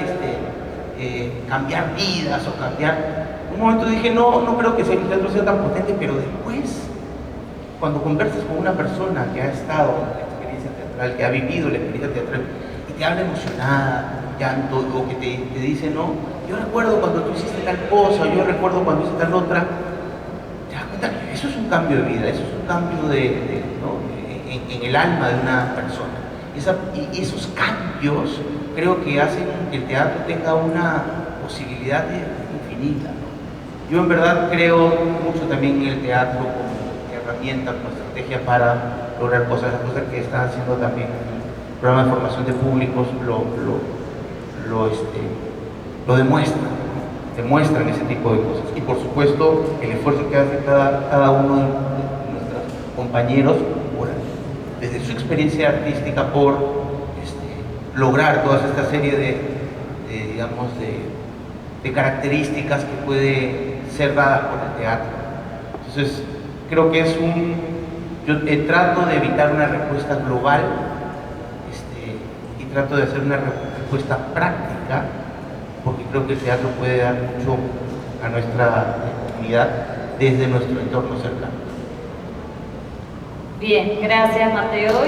cambiar vidas o cambiar. Un momento dije, no creo que el teatro sea tan potente, pero después, cuando conversas con una persona que ha estado en la experiencia teatral, que ha vivido la experiencia teatral, y te habla emocionada, llanto, o que te dice, no, yo recuerdo cuando tú hiciste tal cosa, yo recuerdo cuando hice tal otra, te das cuenta que eso es un cambio de vida, eso es un cambio en el alma de una persona. Y esos cambios creo que hacen que el teatro tenga una posibilidad infinita, ¿no? Yo en verdad creo mucho también en el teatro como herramienta, como estrategia para lograr cosas, las cosas que están haciendo también el programa de formación de públicos lo demuestran ese tipo de cosas. Y por supuesto el esfuerzo que hace cada uno de nuestros compañeros desde su experiencia artística por lograr toda esta serie de características que puede ser dadas por el teatro. Entonces creo que yo trato de evitar una respuesta global y trato de hacer una respuesta práctica, porque creo que el teatro puede dar mucho a nuestra comunidad desde nuestro entorno cercano. Bien, gracias Mateo.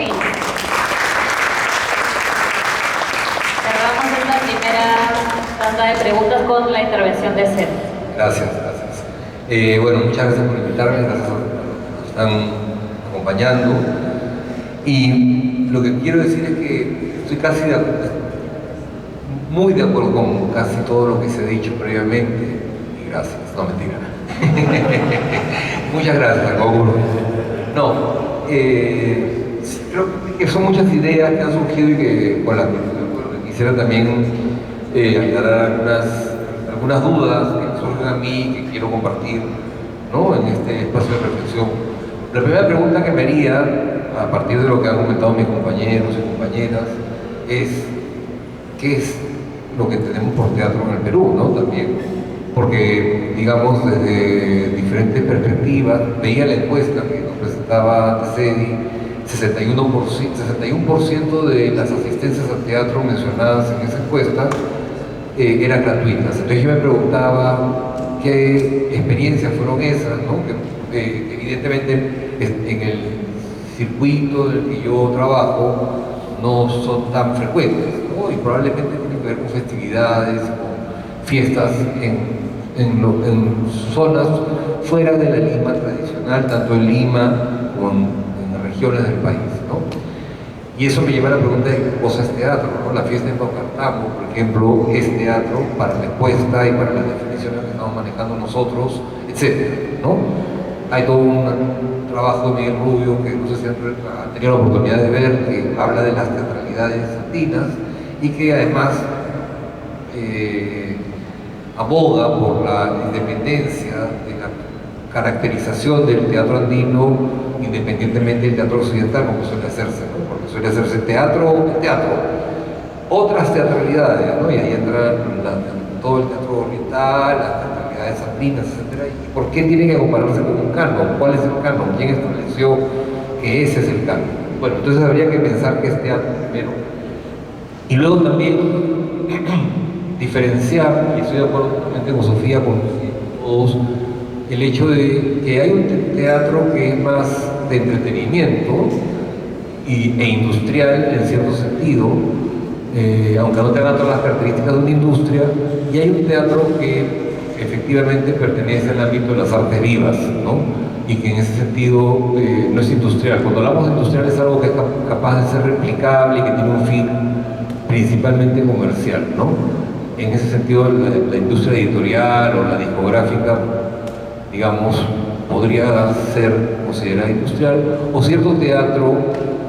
ronda de preguntas con la intervención de Ced. Gracias, gracias. Bueno, muchas gracias por invitarme, gracias a los que nos están acompañando. Y lo que quiero decir es que estoy muy de acuerdo con casi todo lo que se ha dicho previamente. Y gracias, no mentira. Muchas gracias, Gauro. No, creo que son muchas ideas que han surgido y que con las que quisiera también aclarar algunas dudas que surgen a mí, que quiero compartir, ¿no?, en este espacio de reflexión. La primera pregunta que me haría, a partir de lo que han comentado mis compañeros y compañeras, es ¿qué es lo que tenemos por teatro en el Perú, ¿no? También, porque, digamos, desde diferentes perspectivas, veía la encuesta que nos presentaba TCEDI, 61% de las asistencias al teatro mencionadas en esa encuesta eran gratuitas. Entonces yo me preguntaba qué experiencias fueron esas, ¿no? Que evidentemente en el circuito en el que yo trabajo no son tan frecuentes, ¿no? Y probablemente tienen que ver con festividades, con fiestas en zonas fuera de la Lima tradicional, tanto en Lima como en las regiones del país, ¿no? Y eso me lleva a la pregunta de qué cosa es teatro, ¿no? La fiesta en Paucartambo, por ejemplo, es teatro para la encuesta y para las definiciones que estamos manejando nosotros, etcétera, ¿no? Hay todo un trabajo de Miguel Rubio, que no sé si han tenido la oportunidad de ver, que habla de las teatralidades andinas y que además aboga por la independencia de la caracterización del teatro andino, independientemente del teatro occidental, como suele hacerse, ¿no? Porque suele hacerse teatro, otras teatralidades, ¿no? Y ahí entra todo el teatro oriental, las teatralidades andinas, etc. ¿Y por qué tiene que compararse con un canon? ¿Cuál es el canon? ¿Quién estableció que ese es el canon? Bueno, entonces habría que pensar que es teatro primero. Y luego también diferenciar, y estoy de acuerdo totalmente con Sofía, con todos, el hecho de que hay un teatro que es más de entretenimiento e industrial en cierto sentido, aunque no tenga todas las características de una industria, y hay un teatro que efectivamente pertenece al ámbito de las artes vivas, ¿no? Y que en ese sentido no es industrial. Cuando hablamos de industrial es algo que es capaz de ser replicable y que tiene un fin principalmente comercial, ¿no? En ese sentido la industria editorial o la discográfica, digamos, podría ser considerada industrial, o cierto teatro,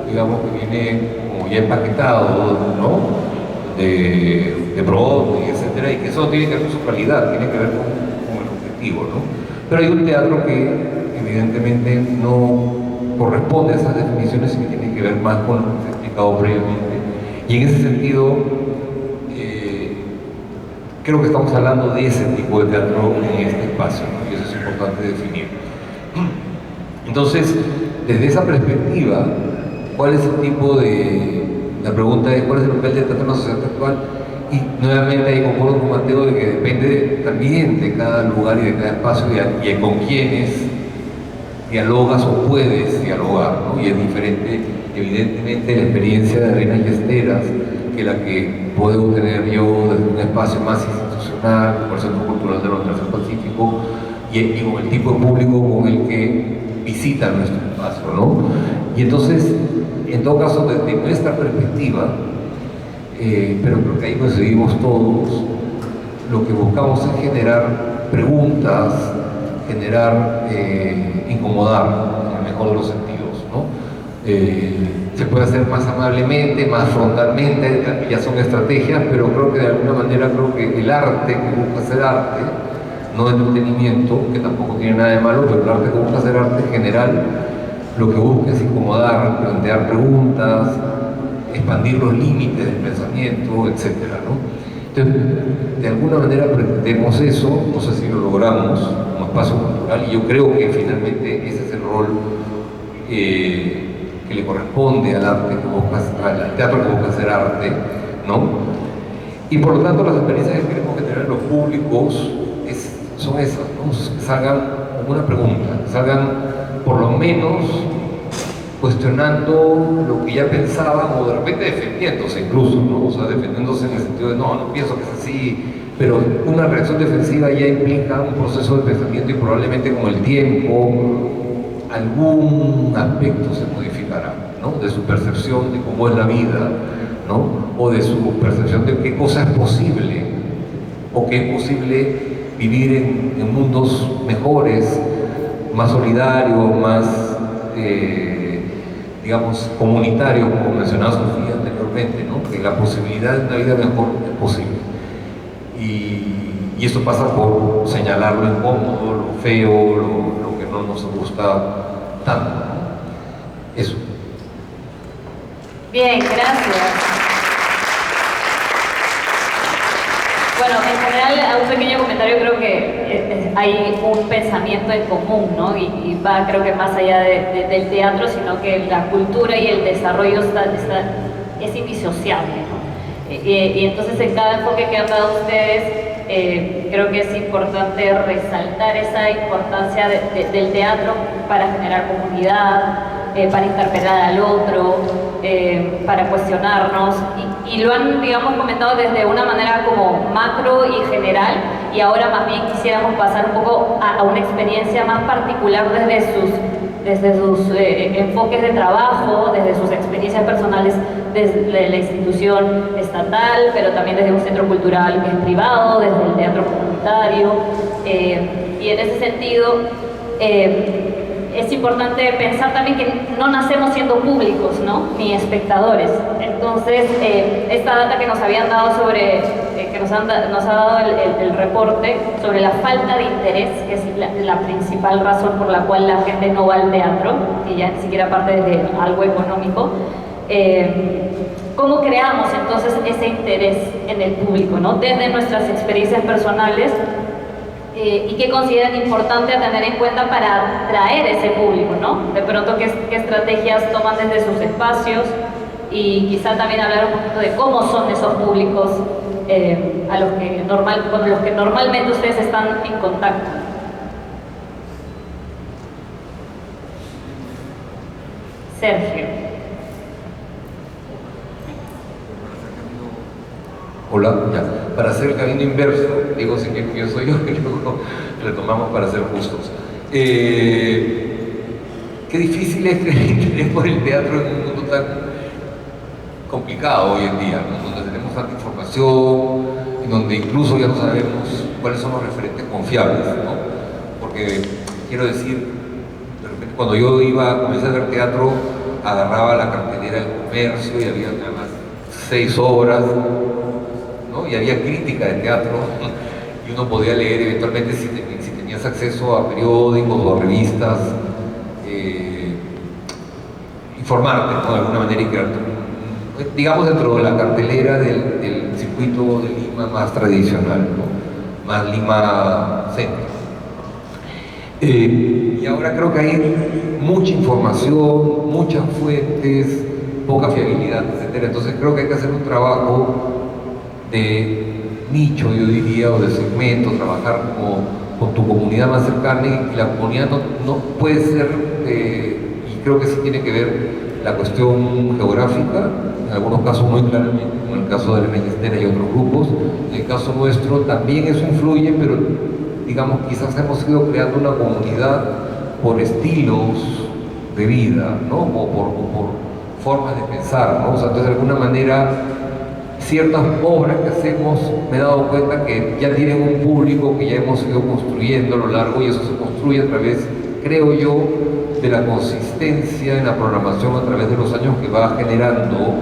digamos, que viene como ya empaquetado, ¿no?, de Broadway, etcétera, y que eso tiene que ver con su calidad, tiene que ver con el objetivo, ¿no? Pero hay un teatro que evidentemente no corresponde a esas definiciones y que tiene que ver más con lo que se ha explicado previamente. Y en ese sentido, creo que estamos hablando de ese tipo de teatro en este espacio, ¿no? Y eso es importante definir. Entonces, desde esa perspectiva, ¿cuál es el tipo de... La pregunta es, ¿cuál es el papel del teatro en la sociedad actual? Y nuevamente ahí concuerdo con Mateo de que depende también de cada lugar y de cada espacio y con quiénes dialogas o puedes dialogar, ¿no? Y es diferente, evidentemente, la experiencia de Reina Yesteras que la que puedo tener yo desde un espacio más institucional, como el Centro Cultural de la Universidad del Pacífico, y con el tipo de público con el que visita nuestro espacio, ¿no? Y entonces, en todo caso, desde nuestra perspectiva, pero creo que ahí coincidimos todos, lo que buscamos es generar preguntas, incomodar, en el mejor de los sentidos, ¿no? Se puede hacer más amablemente, más frontalmente, ya son estrategias, pero creo que de alguna manera que el arte que busca hacer arte, no entretenimiento, que tampoco tiene nada de malo, pero el arte que busca hacer arte en general, lo que busca es incomodar, plantear preguntas, expandir los límites del pensamiento, etcétera, ¿no? Entonces, de alguna manera pretendemos eso, no sé si lo logramos como espacio cultural, y yo creo que finalmente ese es el rol que le corresponde al arte que busca, al teatro que busca hacer arte, ¿no? Y por lo tanto las experiencias que queremos tener en los públicos son esas, ¿no? Que salgan como una pregunta, que salgan por lo menos cuestionando lo que ya pensaban o de repente defendiéndose incluso, ¿no? O sea, defendiéndose en el sentido de no pienso que es así, pero una reacción defensiva ya implica un proceso de pensamiento y probablemente con el tiempo algún aspecto se modificará, ¿no? De su percepción de cómo es la vida, ¿no? O de su percepción de qué cosa es posible o que es posible vivir en mundos mejores, más solidarios, más digamos, comunitarios, como mencionaba Sofía anteriormente, ¿no? Que la posibilidad de una vida mejor es posible. Y eso pasa por señalar lo incómodo, lo feo, lo que no nos gusta tanto, ¿no? Eso. Bien, gracias. Bueno, en general, un pequeño comentario, creo que hay un pensamiento en común, ¿no? Y va, creo que más allá del teatro, sino que la cultura y el desarrollo es indisociable, ¿no? Y entonces en cada enfoque que han dado ustedes, creo que es importante resaltar esa importancia del teatro para generar comunidad, para interpelar al otro, para cuestionarnos, y lo han, digamos, comentado desde una manera como macro y general, y ahora más bien quisiéramos pasar un poco a una experiencia más particular desde sus enfoques de trabajo, desde sus experiencias personales desde la institución estatal, pero también desde un centro cultural que es privado, desde el teatro comunitario, y en ese sentido es importante pensar también que no nacemos siendo públicos, ¿no? Ni espectadores. Entonces, esta data que nos habían dado sobre, que nos ha dado el reporte sobre la falta de interés, que es la principal razón por la cual la gente no va al teatro, y ya ni siquiera parte de algo económico. ¿Cómo creamos entonces ese interés en el público, ¿no? Desde nuestras experiencias personales, y qué consideran importante a tener en cuenta para atraer ese público, ¿no? De pronto, qué estrategias toman desde sus espacios, y quizá también hablar un poquito de cómo son esos públicos con los que normalmente ustedes están en contacto. Sergio. Hola, ya. Para hacer el camino inverso, digo, si que empiezo yo y luego retomamos para ser justos. Qué difícil es tener interés por el teatro en un mundo tan complicado hoy en día, ¿no? Donde tenemos tanta información, y donde incluso ya no sabemos cuáles son los referentes confiables, ¿no? Porque, quiero decir, de repente cuando yo comencé a hacer teatro, agarraba la cartelera del Comercio y había nada más 6 obras, ¿no? Y había crítica de teatro y uno podía leer eventualmente si tenías acceso a periódicos o a revistas, informarte, ¿no? De alguna manera y crearte, digamos, dentro de la cartelera del circuito de Lima más tradicional, ¿no? Más Lima Centro. Y ahora creo que hay mucha información, muchas fuentes, poca fiabilidad, etc. Entonces creo que hay que hacer un trabajo de nicho, yo diría, o de segmento, trabajar con tu comunidad más cercana, y la comunidad no puede ser, y creo que sí tiene que ver la cuestión geográfica, en algunos casos muy claramente, como en el caso de la Magistera y otros grupos. En el caso nuestro también eso influye, pero digamos, quizás hemos ido creando una comunidad por estilos de vida, ¿no? O por formas de pensar, ¿no? O sea, entonces, de alguna manera, ciertas obras que hacemos, me he dado cuenta que ya tienen un público que ya hemos ido construyendo a lo largo, y eso se construye a través, creo yo, de la consistencia en la programación a través de los años, que va generando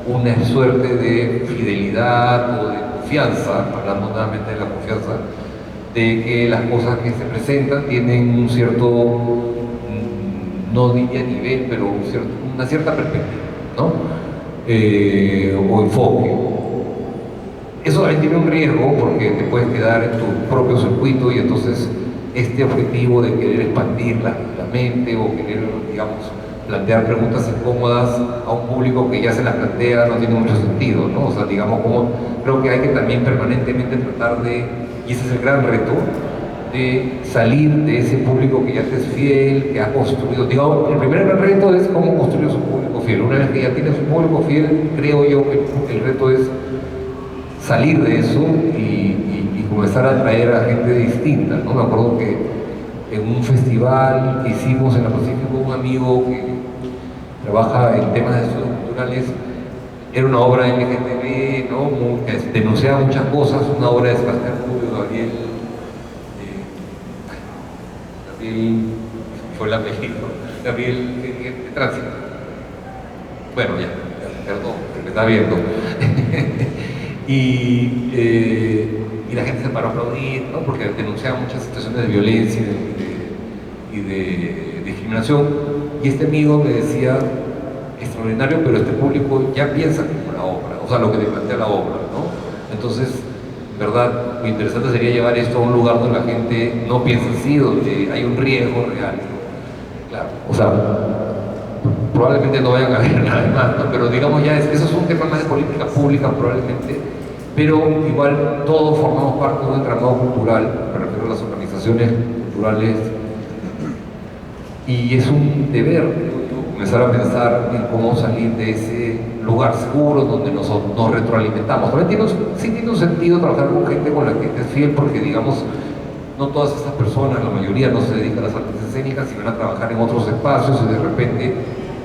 una suerte de fidelidad o de confianza, hablando nuevamente de la confianza, de que las cosas que se presentan tienen un cierto, no diría nivel, pero una cierta perspectiva, ¿no? O enfoque. Eso también tiene un riesgo, porque te puedes quedar en tu propio circuito, y entonces este objetivo de querer expandir la mente o querer, digamos, plantear preguntas incómodas a un público que ya se las plantea no tiene mucho sentido, ¿no? O sea, digamos, creo que hay que también permanentemente tratar de, y ese es el gran reto, de salir de ese público que ya te es fiel, que ha construido. Digamos, el primer gran reto es cómo construir su público fiel. Una vez que ya tienes un público fiel, creo yo que el reto es salir de eso y comenzar a atraer a gente distinta, ¿no? Me acuerdo que en un festival que hicimos en la Pacífico, un amigo que trabaja en temas de estudios culturales, era una obra LGTB, ¿no? Que denunciaba muchas cosas, una obra de Sebastián Rubio, Gabriel, fue el apellido, Gabriel de Tránsito. Bueno, ya, perdón, me está viendo. Y la gente se paró a aplaudir, ¿no? Porque denunciaba muchas situaciones de violencia y de discriminación. Y este amigo me decía, extraordinario, pero este público ya piensa como la obra, o sea, lo que te plantea la obra, ¿no? Entonces, verdad, lo interesante sería llevar esto a un lugar donde la gente no piensa así, donde hay un riesgo real, ¿no? Claro, o sea, probablemente no vayan a ver nada más, ¿no? Pero digamos ya, eso es un tema más de política pública probablemente, pero igual todos formamos parte de un entramado cultural, me refiero a las organizaciones culturales, y es un deber comenzar a pensar en cómo salir de ese lugar seguro donde nos retroalimentamos. También sí tiene un sentido trabajar con gente con la que es fiel, porque digamos, no todas estas personas, la mayoría no se dedican a las artes escénicas y van a trabajar en otros espacios y de repente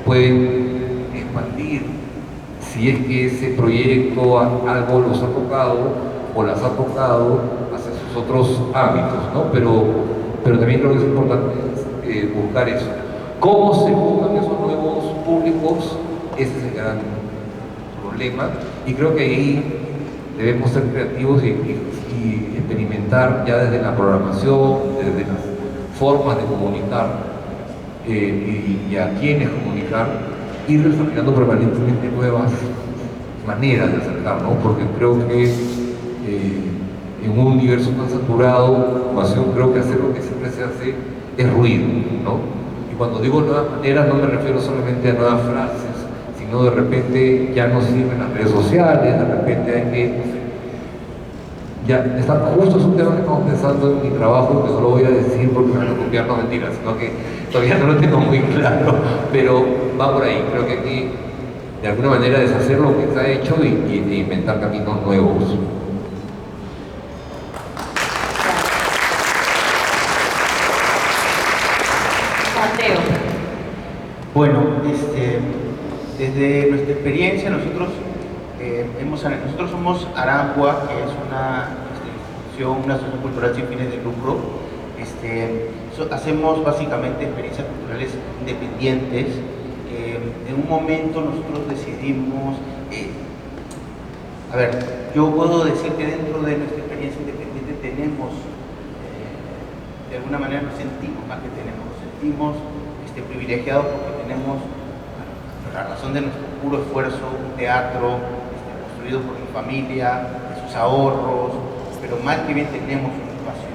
pueden expandir, si es que ese proyecto algo los ha tocado o las ha tocado hacia sus otros ámbitos, ¿no? Pero también creo que es importante buscar eso. ¿Cómo se buscan esos nuevos públicos? Ese es el gran problema, y creo que ahí debemos ser creativos y experimentar ya desde la programación, desde las formas de comunicar y a quienes comunicar, ir desarrollando permanentemente nuevas maneras de acercar, ¿no? Porque creo que en un universo tan saturado de información, creo que hacer lo que siempre se hace es ruido, ¿no? Y cuando digo nuevas maneras no me refiero solamente a nuevas frases, sino de repente ya no sirven las redes sociales, de repente hay que... justo es un tema que estamos pensando en mi trabajo, que solo voy a decir porque me van a copiar, no mentiras, sino que todavía no lo tengo muy claro, pero va por ahí. Creo que hay que de alguna manera deshacer lo que está hecho y inventar caminos nuevos. Bueno, desde nuestra experiencia nosotros somos Arangua, que es una institución, una asociación cultural sin fines de lucro. Hacemos básicamente experiencias culturales independientes. En un momento nosotros decidimos, yo puedo decir que dentro de nuestra experiencia independiente tenemos, de alguna manera nos sentimos privilegiados porque tenemos, por la razón de nuestro puro esfuerzo, un teatro construido por mi familia, de sus ahorros, pero mal que bien tenemos un espacio,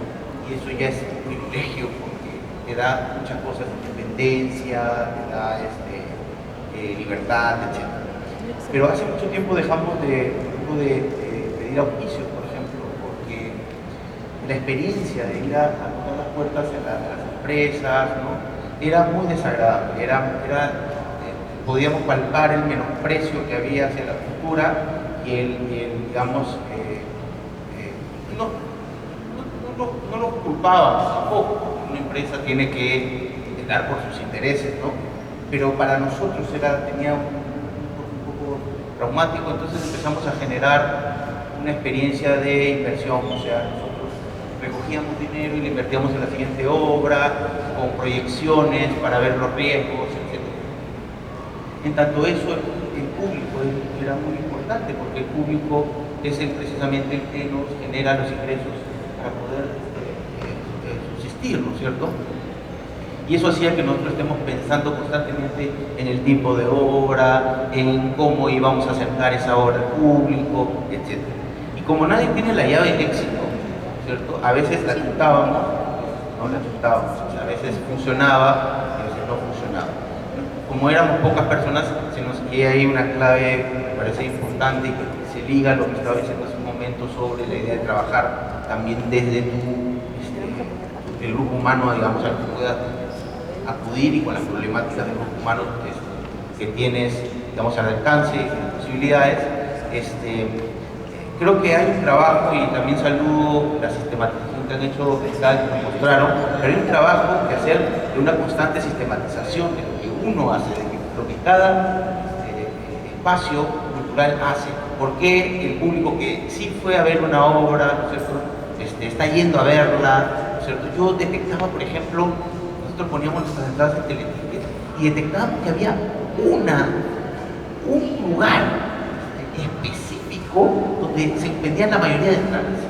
y eso ya es un privilegio porque te da muchas cosas, independencia, te da libertad, etc. Pero hace mucho tiempo dejamos de pedir auspicios, por ejemplo, porque la experiencia de ir a tocar las puertas a las empresas, ¿no? Era muy desagradable, podíamos palpar el menosprecio que había hacia la cultura y no lo culpábamos tampoco, porque una empresa tiene que velar por sus intereses, ¿no? Pero para nosotros tenía un poco traumático, entonces empezamos a generar una experiencia de inversión, o sea, nosotros recogíamos dinero y lo invertíamos en la siguiente obra, con proyecciones para ver los riesgos, etc. En tanto eso, el público era muy importante, porque el público es precisamente el que nos genera los ingresos para poder subsistir, ¿no es cierto? Y eso hacía que nosotros estemos pensando constantemente en el tipo de obra, en cómo íbamos a acercar esa obra al público, etc. Y como nadie tiene la llave del éxito, ¿cierto? A veces la chutábamos, no la chutábamos, o sea, a veces funcionaba y a veces no funcionaba. Como éramos pocas personas, se nos queda ahí una clave que me parece importante y que se liga a lo que estaba diciendo hace un momento sobre la idea de trabajar también desde tu el grupo humano, digamos, al que puedas acudir y con las problemáticas del grupo humano que tienes, digamos, al alcance y las posibilidades. Creo que hay un trabajo, y también saludo la sistematización que han hecho de tal, que nos mostraron, pero hay un trabajo que hacer de una constante sistematización de lo que uno hace, de lo que cada espacio cultural hace, porque el público que sí fue a ver una obra, ¿no es cierto?, está yendo a verla, ¿no es cierto? Yo detectaba, por ejemplo, nosotros poníamos nuestras entradas en Teleticket y detectábamos que había un lugar específico donde se vendían la mayoría de entradas.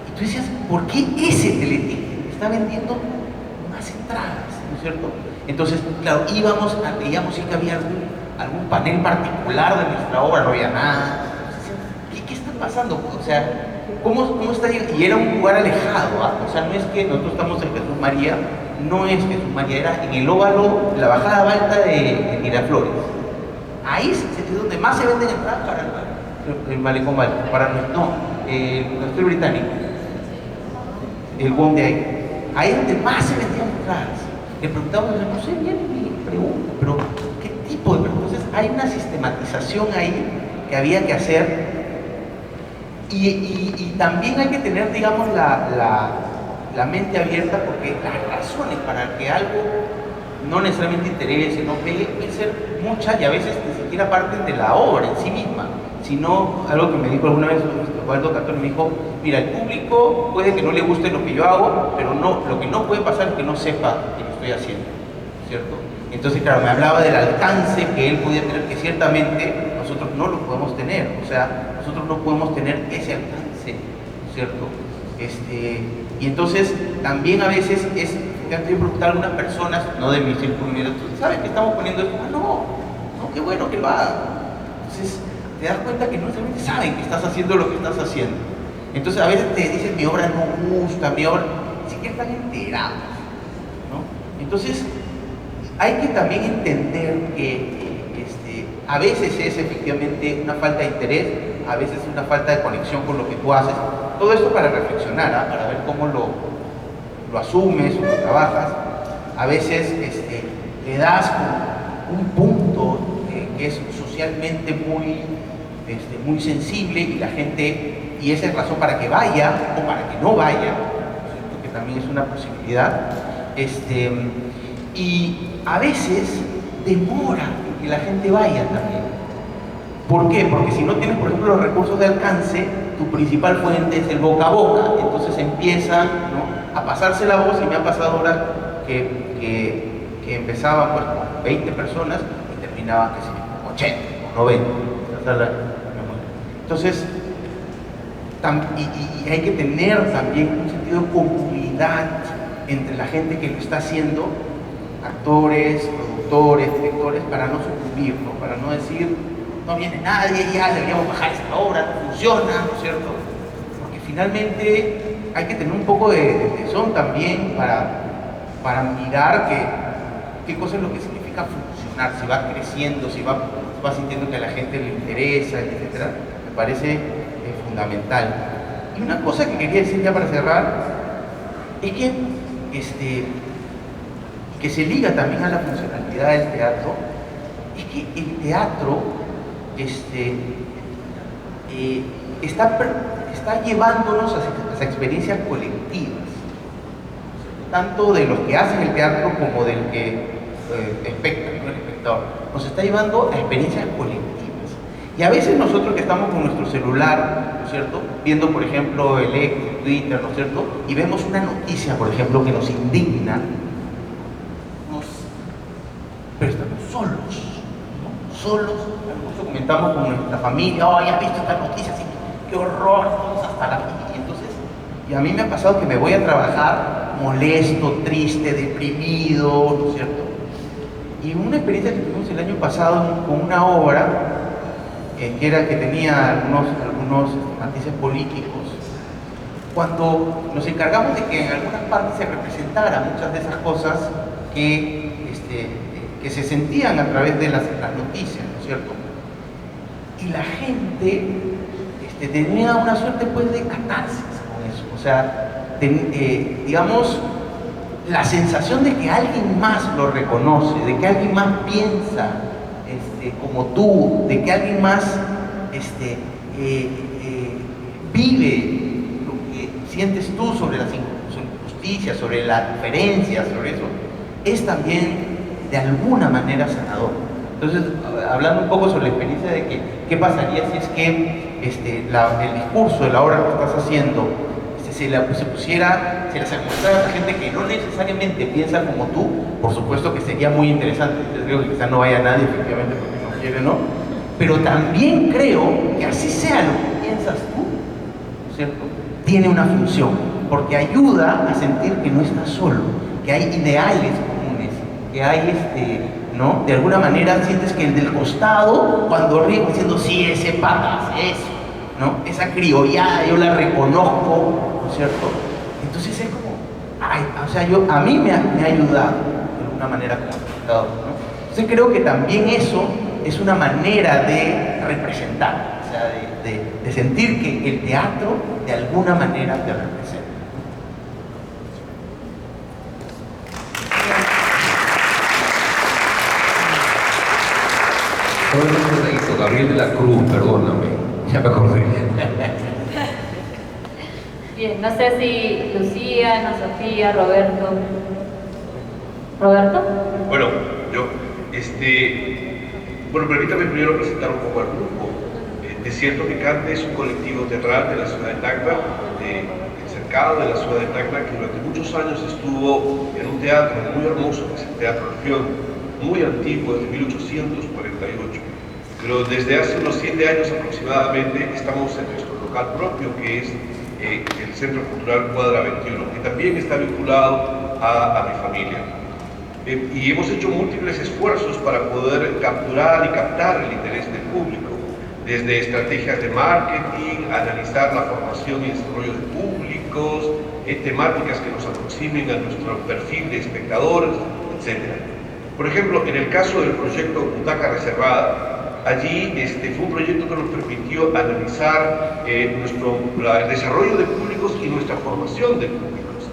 Y tú decías, ¿por qué ese Teleticket está vendiendo más entradas? ¿No es cierto? Entonces, claro, veíamos si que había algún panel particular de nuestra obra, no había nada. ¿Qué está pasando? O sea, ¿cómo está? Y era un lugar alejado, ¿ah? O sea, no es que nosotros estamos en Jesús María, no es Jesús María, era en el óvalo, la bajada alta de Miraflores. Ahí es donde más se venden entradas para el Malecón Valle, el Castillo Británico, el BOM de ahí. Ahí es donde más se vendían entradas. Le preguntamos, no sé, bien mi pregunta, pero ¿qué tipo de preguntas? Entonces hay una sistematización ahí que había que hacer, y también hay que tener, digamos, la mente abierta, porque las razones para que algo no necesariamente interese, no pegue, pueden ser muchas, y a veces ni siquiera parten de la obra en sí misma, sino algo que me dijo alguna vez Osvaldo Catón, me dijo, mira, el público puede que no le guste lo que yo hago, pero lo que no puede pasar es que no sepa que lo estoy haciendo, ¿cierto? Entonces, claro, me hablaba del alcance que él podía tener, que ciertamente nosotros no lo podemos tener, o sea, nosotros no podemos tener ese alcance, ¿cierto? Y entonces también a veces es, te han preguntado a algunas personas, no de mi círculo inmediato, ¿sabes que estamos poniendo esto? Ah, no, qué bueno que lo hagan. Entonces te das cuenta que no necesariamente saben que estás haciendo lo que estás haciendo. Entonces a veces te dicen, mi obra no gusta, mi obra, ni siquiera están enterados, ¿no? Entonces hay que también entender que a veces es efectivamente una falta de interés, a veces es una falta de conexión con lo que tú haces. Todo esto para reflexionar, ¿eh? Para ver cómo lo asumes o lo trabajas. A veces le das un punto que es socialmente muy sensible, y la gente, y esa es razón para que vaya o para que no vaya, ¿cierto? Que también es una posibilidad. Y a veces demora que la gente vaya también. ¿Por qué? Porque si no tienes, por ejemplo, los recursos de alcance, tu principal fuente es el boca a boca. Entonces empieza, ¿no?, a pasarse la voz, y me ha pasado ahora que empezaban pues con 20 personas y terminaban, qué sé yo, 80 o 90. Entonces, y hay que tener también un sentido de comunidad entre la gente que lo está haciendo, actores, productores, directores, para no sucumbir, ¿no? Para no decir, no viene nadie, ya deberíamos bajar esta obra, no funciona, ¿no es cierto? Porque finalmente hay que tener un poco de tesón también para mirar qué cosa es lo que significa funcionar, si va creciendo, si va sintiendo que a la gente le interesa, etc. Me parece fundamental. Y una cosa que quería decir ya para cerrar es que se liga también a la funcionalidad del teatro, es que el teatro está llevándonos a las experiencias colectivas, tanto de los que hacen el teatro como del que especta, ¿no?, el espectador. Nos está llevando a experiencias colectivas. Y a veces nosotros que estamos con nuestro celular, ¿no es cierto?, viendo, por ejemplo, el X, Twitter, ¿no es cierto?, y vemos una noticia, por ejemplo, que nos indigna, pero estamos solos, ¿no? Solos. Incluso comentamos con nuestra familia, oh, ya has visto esta noticia, así, qué horror, estamos hasta la vida. Entonces, y a mí me ha pasado que me voy a trabajar molesto, triste, deprimido, ¿no es cierto? Y una experiencia que tuvimos el año pasado con una obra que tenía algunos matices políticos, cuando nos encargamos de que en algunas partes se representaran muchas de esas cosas que se sentían a través de las noticias, ¿no es cierto? Y la gente tenía una suerte pues de catarsis con eso, o sea, digamos, la sensación de que alguien más lo reconoce, de que alguien más piensa como tú, de que alguien más vive lo que sientes tú sobre las injusticias, sobre la diferencia, sobre eso, es también de alguna manera sanador. Entonces, hablando un poco sobre la experiencia de que qué pasaría si es que el discurso de la obra que estás haciendo se las demostrara a la gente que no necesariamente piensa como tú, por supuesto que sería muy interesante. Yo creo que quizás no vaya nadie, efectivamente, porque no quiere, ¿no? Pero también creo que así sea lo que piensas tú, ¿no es cierto?, tiene una función, porque ayuda a sentir que no estás solo, que hay ideales comunes, que hay, ¿no? De alguna manera sientes que el del costado, cuando ríe diciendo, sí, ese pata hace eso, ¿no? Esa criollada yo la reconozco, ¿no es cierto? Entonces es como, ay, o sea, a mí me ha ayudado de alguna manera como espectador, ¿no? Entonces creo que también eso es una manera de representar, o sea, de sentir que el teatro de alguna manera te representa. Gabriel de la Cruz, perdóname, ya me acordé. Bien, no sé si Lucía, Ana Sofía, Roberto. ¿Roberto? Bueno, yo, bueno, permítame primero presentar un poco al grupo. Es cierto que Cante es un colectivo teatral de la ciudad de Tacna, cercado de la ciudad de Tacna, que durante muchos años estuvo en un teatro muy hermoso, que es el Teatro Región, muy antiguo, desde 1848. Pero desde hace unos 7 años aproximadamente estamos en nuestro local propio, que es el Centro Cultural Cuadra 21, que también está vinculado a mi familia. Y hemos hecho múltiples esfuerzos para poder capturar y captar el interés del público, desde estrategias de marketing, analizar la formación y desarrollo de públicos, temáticas que nos aproximen a nuestro perfil de espectadores, etc. Por ejemplo, en el caso del proyecto Butaca Reservada, allí fue un proyecto que nos permitió analizar el desarrollo de públicos y nuestra formación de públicos.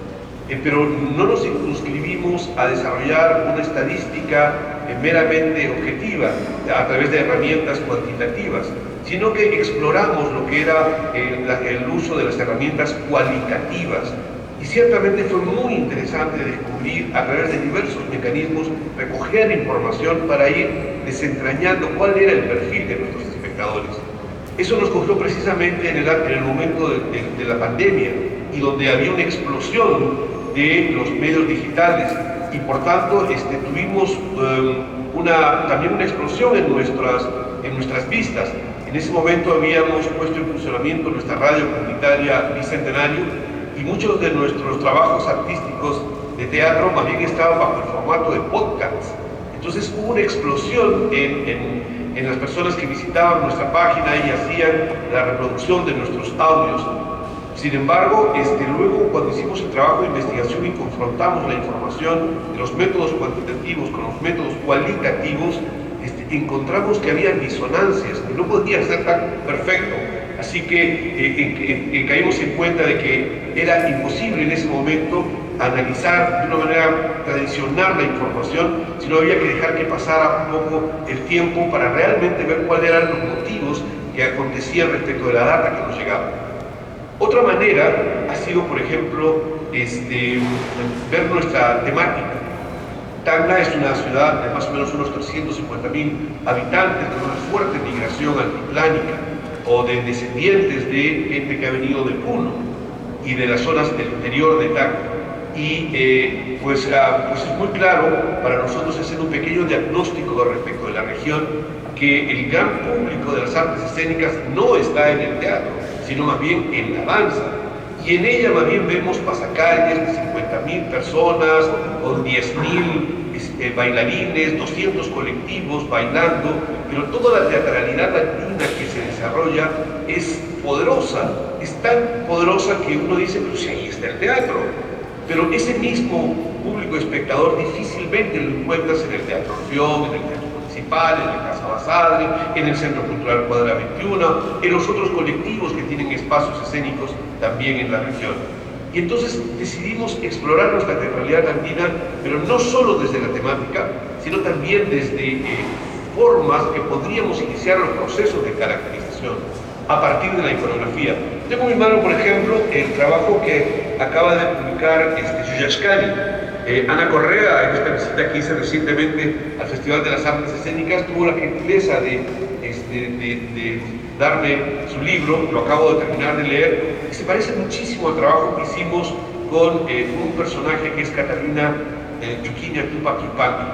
Pero no nos circunscribimos a desarrollar una estadística meramente objetiva a través de herramientas cuantitativas, sino que exploramos lo que era el uso de las herramientas cualitativas. Y ciertamente fue muy interesante descubrir a través de diversos mecanismos, recoger información para ir desentrañando cuál era el perfil de nuestros espectadores. Eso nos cogió precisamente en el momento de la pandemia, y donde había una explosión de los medios digitales, y por tanto tuvimos también una explosión en nuestras vistas. En ese momento habíamos puesto en funcionamiento nuestra radio comunitaria Bicentenario, y muchos de nuestros trabajos artísticos de teatro más bien estaban bajo el formato de podcasts. Entonces hubo una explosión en las personas que visitaban nuestra página y hacían la reproducción de nuestros audios. Sin embargo, luego cuando hicimos el trabajo de investigación y confrontamos la información de los métodos cuantitativos con los métodos cualitativos, encontramos que había disonancias, que no podía ser tan perfecto. Así que caímos en cuenta de que era imposible en ese momento analizar de una manera tradicional la información, sino había que dejar que pasara un poco el tiempo para realmente ver cuáles eran los motivos que acontecían respecto de la data que nos llegaba. Otra manera ha sido, por ejemplo, ver nuestra temática. Tacna es una ciudad de más o menos unos 350.000 habitantes, con una fuerte migración altiplánica, o de descendientes de gente que ha venido de Puno y de las zonas del interior de Tacna. Y pues es muy claro para nosotros hacer un pequeño diagnóstico respecto de la región, que el gran público de las artes escénicas no está en el teatro, sino más bien en la danza. Y en ella más bien vemos pasacalles de 50.000 personas, con 10.000 bailarines, 200 colectivos bailando, pero toda la teatralidad latina que se desarrolla es poderosa, es tan poderosa que uno dice, pues sí, ahí está el teatro. Pero ese mismo público espectador difícilmente lo encuentras en el Teatro Orfeón, en el Teatro Municipal, en la Casa Basadre, en el Centro Cultural Cuadra 21, en los otros colectivos que tienen espacios escénicos también en la región. Y entonces decidimos explorar nuestra teatralidad andina, pero no solo desde la temática, sino también desde formas que podríamos iniciar los procesos de caracterización a partir de la iconografía. Tengo en mi mano, por ejemplo, el trabajo que acaba de publicar Yuyashkani. Ana Correa, en esta visita que hice recientemente al Festival de las Artes Escénicas, tuvo la gentileza de darme su libro, lo acabo de terminar de leer, y se parece muchísimo al trabajo que hicimos con un personaje que es Catalina Yukiña Tupac Yupanqui.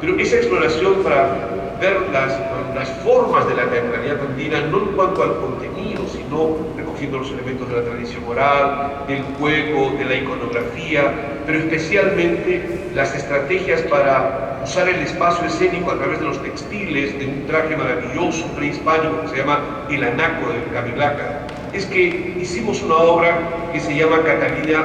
Pero esa exploración para ver las formas de la teatralidad andina, no en cuanto al contenido, sino recogiendo los elementos de la tradición oral, del juego, de la iconografía, pero especialmente las estrategias para usar el espacio escénico a través de los textiles, de un traje maravilloso prehispánico que se llama el anaco de Cabilaca. Es que hicimos una obra que se llama Catalina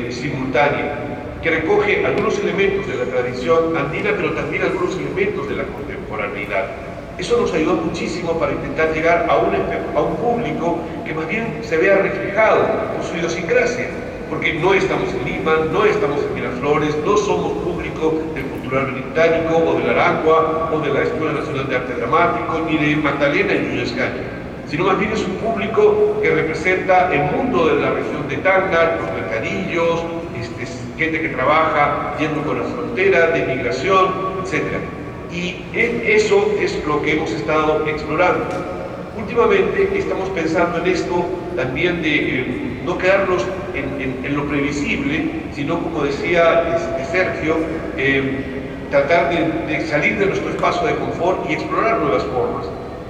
Simultánea, que recoge algunos elementos de la tradición andina, pero también algunos elementos de la contemporaneidad. Eso nos ayudó muchísimo para intentar llegar a un público que más bien se vea reflejado por su idiosincrasia, porque no estamos en Lima, no estamos en Miraflores, no somos público del Cultural Británico o del Aragua o de la Escuela Nacional de Arte Dramático, ni de Magdalena y Yuyashkani, sino más bien es un público que representa el mundo de la región de Tacna, los mercadillos, gente que trabaja yendo con la frontera, de migración, etc. Y eso es lo que hemos estado explorando. Últimamente estamos pensando en esto también de no quedarnos en lo previsible, sino, como decía Sergio, tratar de salir de nuestro espacio de confort y explorar nuevas formas.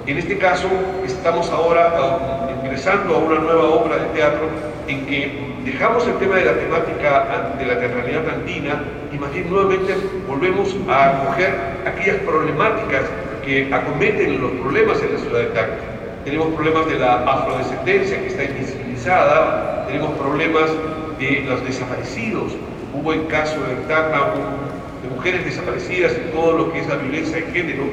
En este caso, estamos ahora ingresando a una nueva obra de teatro en que dejamos el tema de la temática de la teatralidad andina y más bien nuevamente volvemos a acoger aquellas problemáticas que acometen los problemas en la ciudad de Tacna. Tenemos problemas de la afrodescendencia que está invisibilizada, tenemos problemas de los desaparecidos. Hubo el caso de Tacna de mujeres desaparecidas y todo lo que es la violencia de género,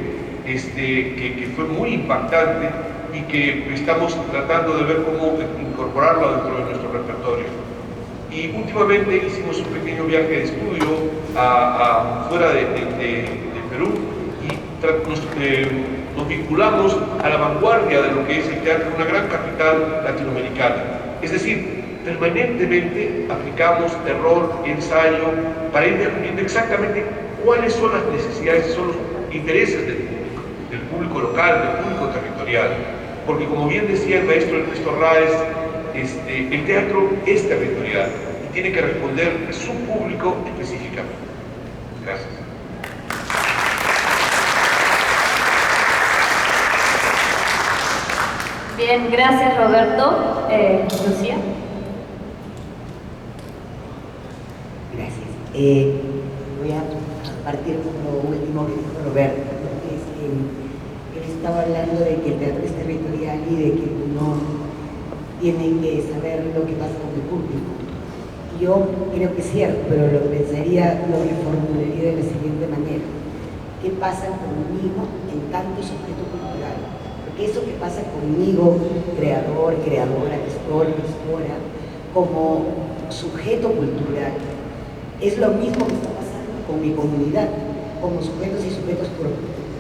que fue muy impactante y que estamos tratando de ver cómo incorporarlo dentro de nuestro repertorio. Y últimamente hicimos un pequeño viaje de estudio fuera de Perú y nos vinculamos a la vanguardia de lo que es el teatro en una gran capital latinoamericana. Es decir, permanentemente aplicamos error, ensayo, para ir descubriendo exactamente cuáles son las necesidades y son los intereses del público local, del público territorial. Porque, como bien decía el maestro Ernesto Ráez, el teatro es territorial y tiene que responder a su público específicamente. Gracias. Bien, gracias Roberto. Lucía. Gracias. Voy a partir con lo último que dijo Roberto, que es que él estaba hablando de que el teatro es territorial y de que uno tiene que saber lo que pasa con el público. Yo creo que es cierto, pero lo reformularía de la siguiente manera. ¿Qué pasa conmigo en tanto sujeto cultural? Porque eso que pasa conmigo, creador, creadora, gestor, gestora, como sujeto cultural, es lo mismo que está pasando con mi comunidad, como sujetos y sujetos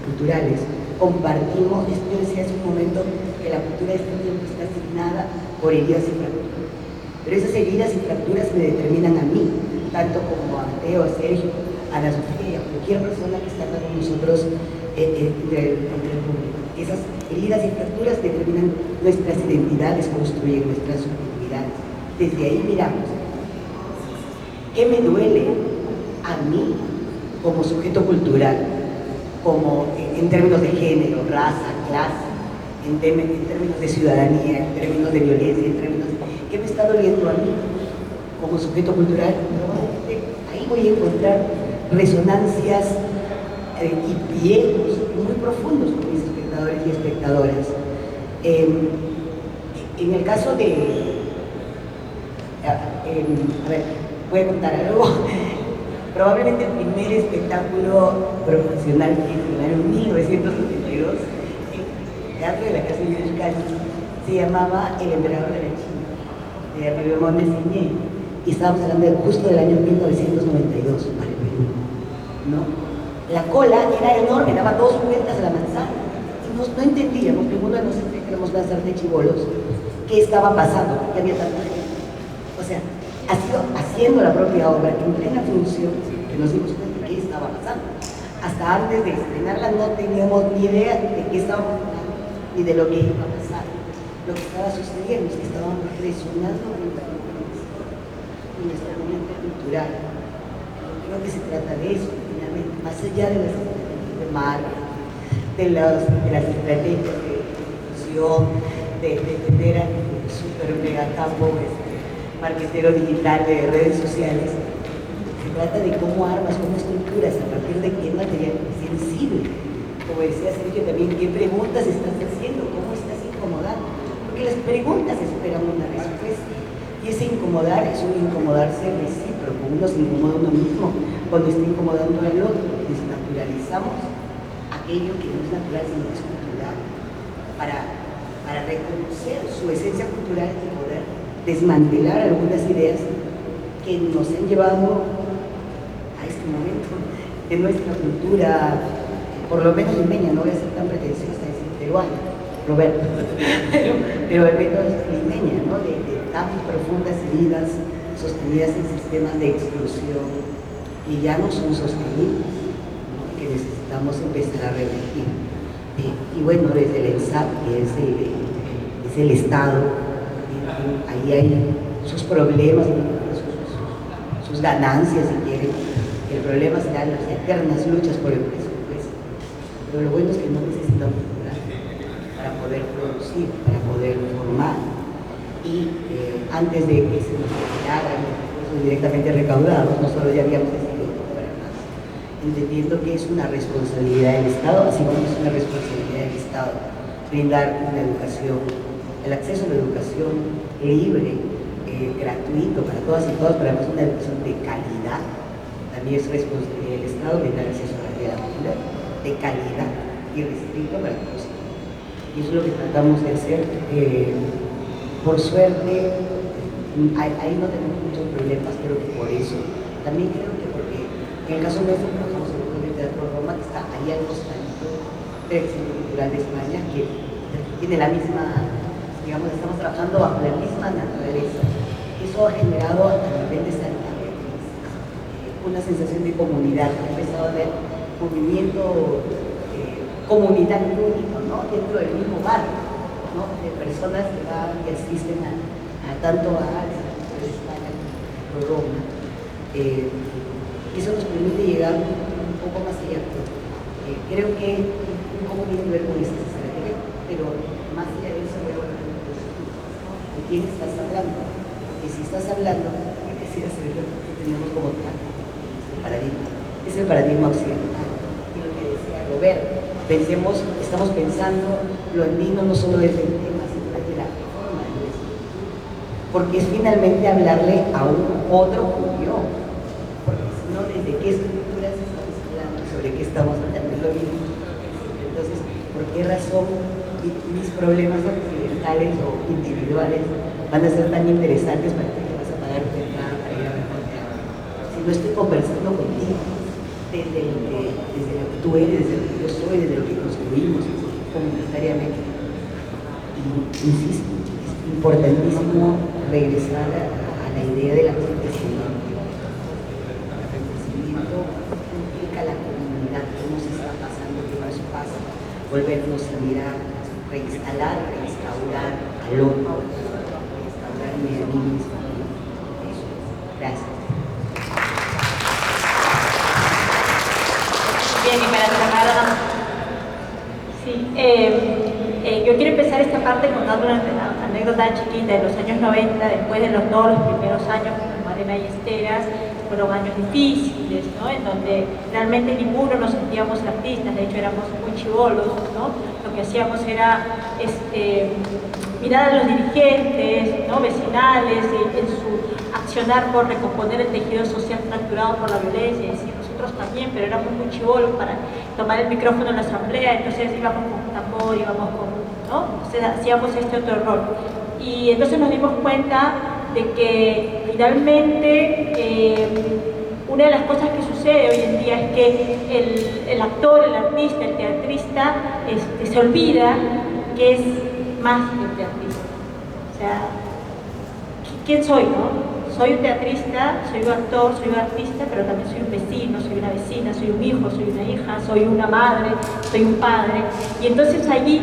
culturales. Compartimos, yo decía hace un momento que la cultura de este tiempo está asignada por heridas y fracturas. Pero esas heridas y fracturas me determinan a mí, tanto como a Mateo, a Sergio, a la Sofía, a cualquier persona que está acá con nosotros entre el público. Esas heridas y fracturas determinan nuestras identidades, construyen nuestras subjetividades. Desde ahí miramos, ¿qué me duele a mí como sujeto cultural? Como en términos de género, raza, clase, en términos de ciudadanía, en términos de violencia, en términos de... ¿Qué me está doliendo a mí como sujeto cultural? Ahí voy a encontrar resonancias y ecos muy profundos con mis espectadores y espectadoras. En el caso de... a ver, voy a contar algo. Probablemente el primer espectáculo profesional que hice en 1972, el Teatro de la Casa de Yuyashkani, se llamaba El Emperador de la China, de Ribemont de Signé. y estábamos hablando justo del año 1992 para el Perú, ¿no? La cola era enorme, daba 2 vueltas a la manzana, y no entendíamos, ninguno de nosotros queremos lanzar de chibolos, qué estaba pasando, por qué había tanta gente. O sea, ha sido haciendo la propia obra en plena función que nos dimos cuenta de qué estaba pasando. Hasta antes de estrenarla no teníamos ni idea de qué estábamos hablando ni de lo que iba a pasar. Lo que estaba sucediendo es que estábamos resonando en nuestro momento cultural. Creo que se trata de eso, finalmente, más allá de las estrategias de marketing, de las estrategias de difusión, de tener a super mega campo marketero digital de redes sociales. Se trata de cómo armas, cómo estructuras, a partir de qué material sensible. Como decía Sergio también, qué preguntas estás haciendo, cómo estás incomodando. Porque las preguntas esperan una respuesta. Y ese incomodar es un incomodarse recíproco. Uno se incomoda a uno mismo cuando está incomodando al otro. Desnaturalizamos aquello que no es natural, sino que es cultural. Para reconocer su esencia cultural y poder desmantelar algunas ideas que nos han llevado a este momento de nuestra cultura, por lo menos limeña, no voy a ser tan pretenciosa, decir peruana, Roberto, pero al menos limeña, ¿no? de tan profundas heridas sostenidas en sistemas de exclusión que ya no son sostenibles, ¿no? Que necesitamos empezar a revertir. Y bueno, desde el ENSAP, que es el Estado, ahí hay sus problemas, sus ganancias, si quieren. El problema serán las eternas luchas por el presupuesto. Pero lo bueno es que no necesitamos para poder producir, para poder formar. Y antes de que se nos hagan recursos directamente recaudados, nosotros ya habíamos decidido cobrar más, entendiendo que es una responsabilidad del Estado, así como es una responsabilidad del Estado brindar una educación, el acceso a la educación libre, gratuito para todas y todos, pero además una educación de calidad. También es responsabilidad del Estado brindar acceso a la cultura de calidad y restricto para todos. Y eso es lo que tratamos de hacer. Por suerte, ahí no tenemos muchos problemas, creo que por eso. También creo que porque en el caso nuestro trabajamos en el Teatro Roma, que está ahí al costadito del Centro Cultural de España, que tiene la misma, digamos, estamos trabajando bajo la misma naturaleza. Eso ha generado a nivel de Santa Fe una sensación de comunidad. Ha empezado a haber movimiento comunitario único, ¿no? Dentro del mismo barrio, ¿no? De personas que asisten a tanto a España como a Roma. Eso nos permite llegar un poco más allá. Creo que un poco tiene que ver con esta estrategia, pero más allá de eso veo de quién estás hablando. Porque si estás hablando, decías que tenemos como tal paradigma. Es el paradigma occidental. Y lo que decía Roberto, estamos pensando lo andino no solo desde el tema, sino desde la forma de nuestra cultura. Porque es finalmente hablarle a un otro yo. Porque si no, desde qué estructuras estamos hablando, sobre qué estamos hablando, es lo mismo. Entonces, ¿por qué razón mis problemas occidentales o individuales van a ser tan interesantes para que vas a pagar tu entrada para ir a ver un teatro? Si no estoy conversando contigo desde lo que tú eres, desde lo que yo soy, desde lo que construimos comunitariamente. Y insisto, es importantísimo regresar a la idea del acontecimiento. El acontecimiento implica la comunidad, cómo se está pasando, qué más pasa, volvernos a mirar, reinstalar, restaurar al otro, restaurarme a mí mismo. Eso. Gracias. Bien, y para cerrar, sí, yo quiero empezar esta parte contando una anécdota chiquita de los años 90, después de los primeros años con Marena y Esteras, fueron años difíciles, ¿no? En donde realmente ninguno nos sentíamos artistas, de hecho éramos muy chibolos, ¿no? Lo que hacíamos era mirar a los dirigentes, ¿no? Vecinales en su accionar por recomponer el tejido social fracturado por la violencia, y decir, nosotros también, pero éramos muy chibolos para tomar el micrófono en la asamblea, entonces íbamos con tambor, íbamos con, ¿no? Entonces hacíamos este otro rol. Y entonces nos dimos cuenta de que Finalmente, una de las cosas que sucede hoy en día es que el actor, el artista, el teatrista se olvida que es más que un teatrista. O sea, ¿quién soy, no? Soy un teatrista, soy un actor, soy un artista, pero también soy un vecino, soy una vecina, soy un hijo, soy una hija, soy una madre, soy un padre. Y entonces allí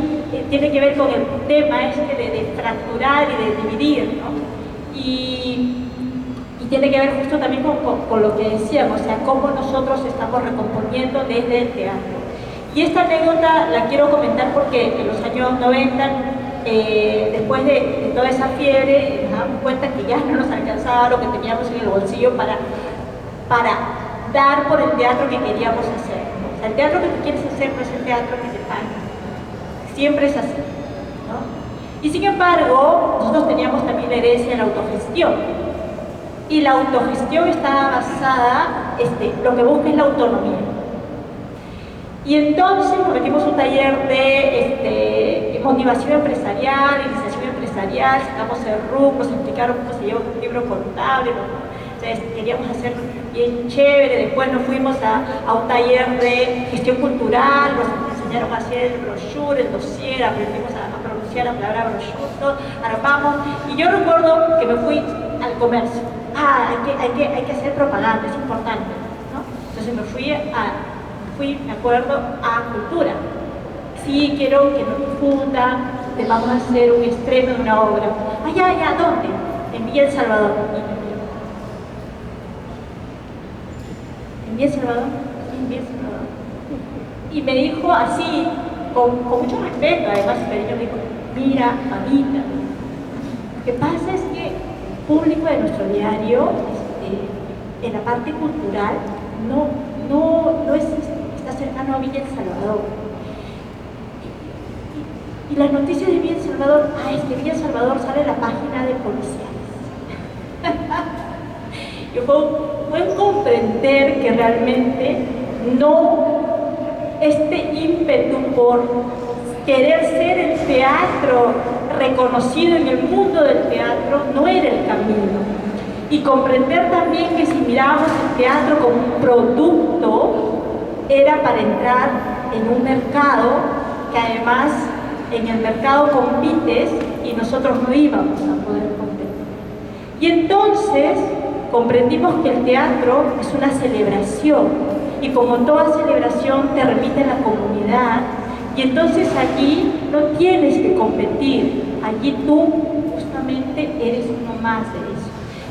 tiene que ver con el tema de fracturar y de dividir, ¿no? Y tiene que ver justo también con lo que decíamos, o sea, cómo nosotros estamos recomponiendo desde el teatro. Y esta anécdota la quiero comentar porque en los años 90, después de toda esa fiebre, nos damos cuenta que ya no nos alcanzaba lo que teníamos en el bolsillo para dar por el teatro que queríamos hacer, ¿no? O sea, el teatro que tú quieres hacer no es el teatro que te paga. Siempre es así, ¿no? Y sin embargo, nosotros teníamos también la herencia de la autogestión. Y la autogestión está basada, lo que busca es la autonomía. Y entonces nos metimos un taller de motivación empresarial, iniciación empresarial, sacamos el RUC, nos explicaron cómo se lleva un libro contable, entonces queríamos hacerlo bien chévere. Después nos fuimos a un taller de gestión cultural, nos enseñaron a hacer el brochure, el dossier, aprendimos a pronunciar la palabra brochure, todo, armamos. Y yo recuerdo que me fui al comercio. Hay que hacer propaganda, es importante, ¿no? Entonces me fui, me acuerdo, a cultura. Sí, quiero que nos difundan, vamos a hacer un estreno de una obra. Allá, ¿dónde? En Villa El Salvador. ¿En Villa El Salvador? Sí, en Villa El Salvador. Y me dijo así, con mucho respeto, además el cariño, me dijo, mira, mamita, lo que pasa es que el público de nuestro diario, en la parte cultural, no está cercano a Villa El Salvador. Y las noticias de Villa El Salvador, es que Villa El Salvador sale en la página de policiales. Yo puedo comprender que realmente este ímpetu por querer ser el teatro reconocido en el mundo del teatro no era el camino. Y comprender también que si mirábamos el teatro como un producto, era para entrar en un mercado que además en el mercado compites y nosotros no íbamos a poder competir. Y entonces comprendimos que el teatro es una celebración y como toda celebración te remite a la comunidad y entonces allí no tienes que competir, allí tú justamente eres uno más de eso.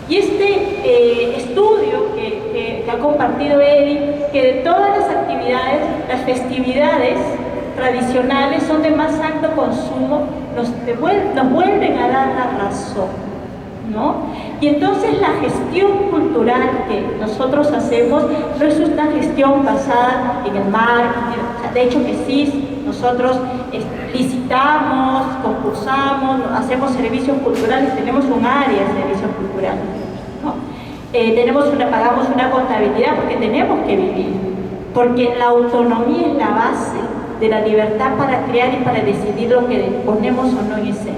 Y este estudio que ha compartido Eddie, que de todas las actividades, las festividades tradicionales son de más alto consumo, nos vuelven a dar la razón, ¿no? Y entonces la gestión cultural que nosotros hacemos no es una gestión basada en el marketing, o sea, de hecho que sí, nosotros licitamos, concursamos, hacemos servicios culturales, tenemos un área de servicios culturales, ¿no? Pagamos una contabilidad porque tenemos que vivir, porque la autonomía es la base de la libertad para crear y para decidir lo que ponemos o no en escena.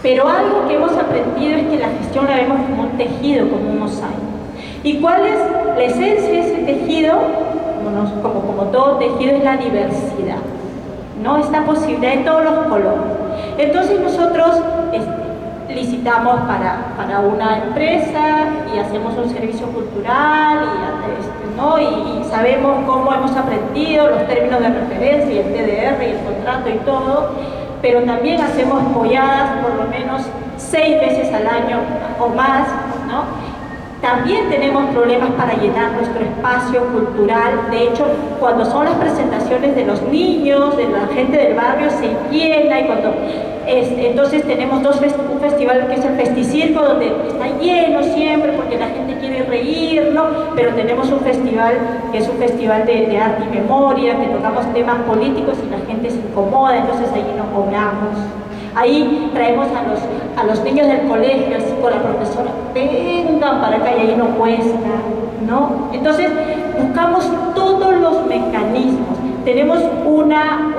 Pero algo que hemos aprendido es que la gestión la vemos como un tejido, como un mosaico. ¿Y cuál es la esencia de ese tejido? Como todo tejido, es la diversidad, ¿no? Esta posibilidad de todos los colores. Entonces nosotros licitamos para una empresa y hacemos un servicio cultural ¿no? y sabemos cómo hemos aprendido los términos de referencia y el TDR y el contrato y todo, pero también hacemos polladas por lo menos 6 veces al año o más, ¿no? También tenemos problemas para llenar nuestro espacio cultural. De hecho, cuando son las presentaciones de los niños, de la gente del barrio, se llena. Y entonces tenemos un festival que es el Festicirco, donde está lleno siempre porque la gente quiere reír, ¿no? Pero tenemos un festival que es un festival de arte y memoria, que tocamos temas políticos y la gente se incomoda, entonces ahí no cobramos. Ahí traemos a los niños del colegio, así con la profesora, vengan para acá y ahí no cuesta, ¿no? Entonces buscamos todos los mecanismos, Tenemos una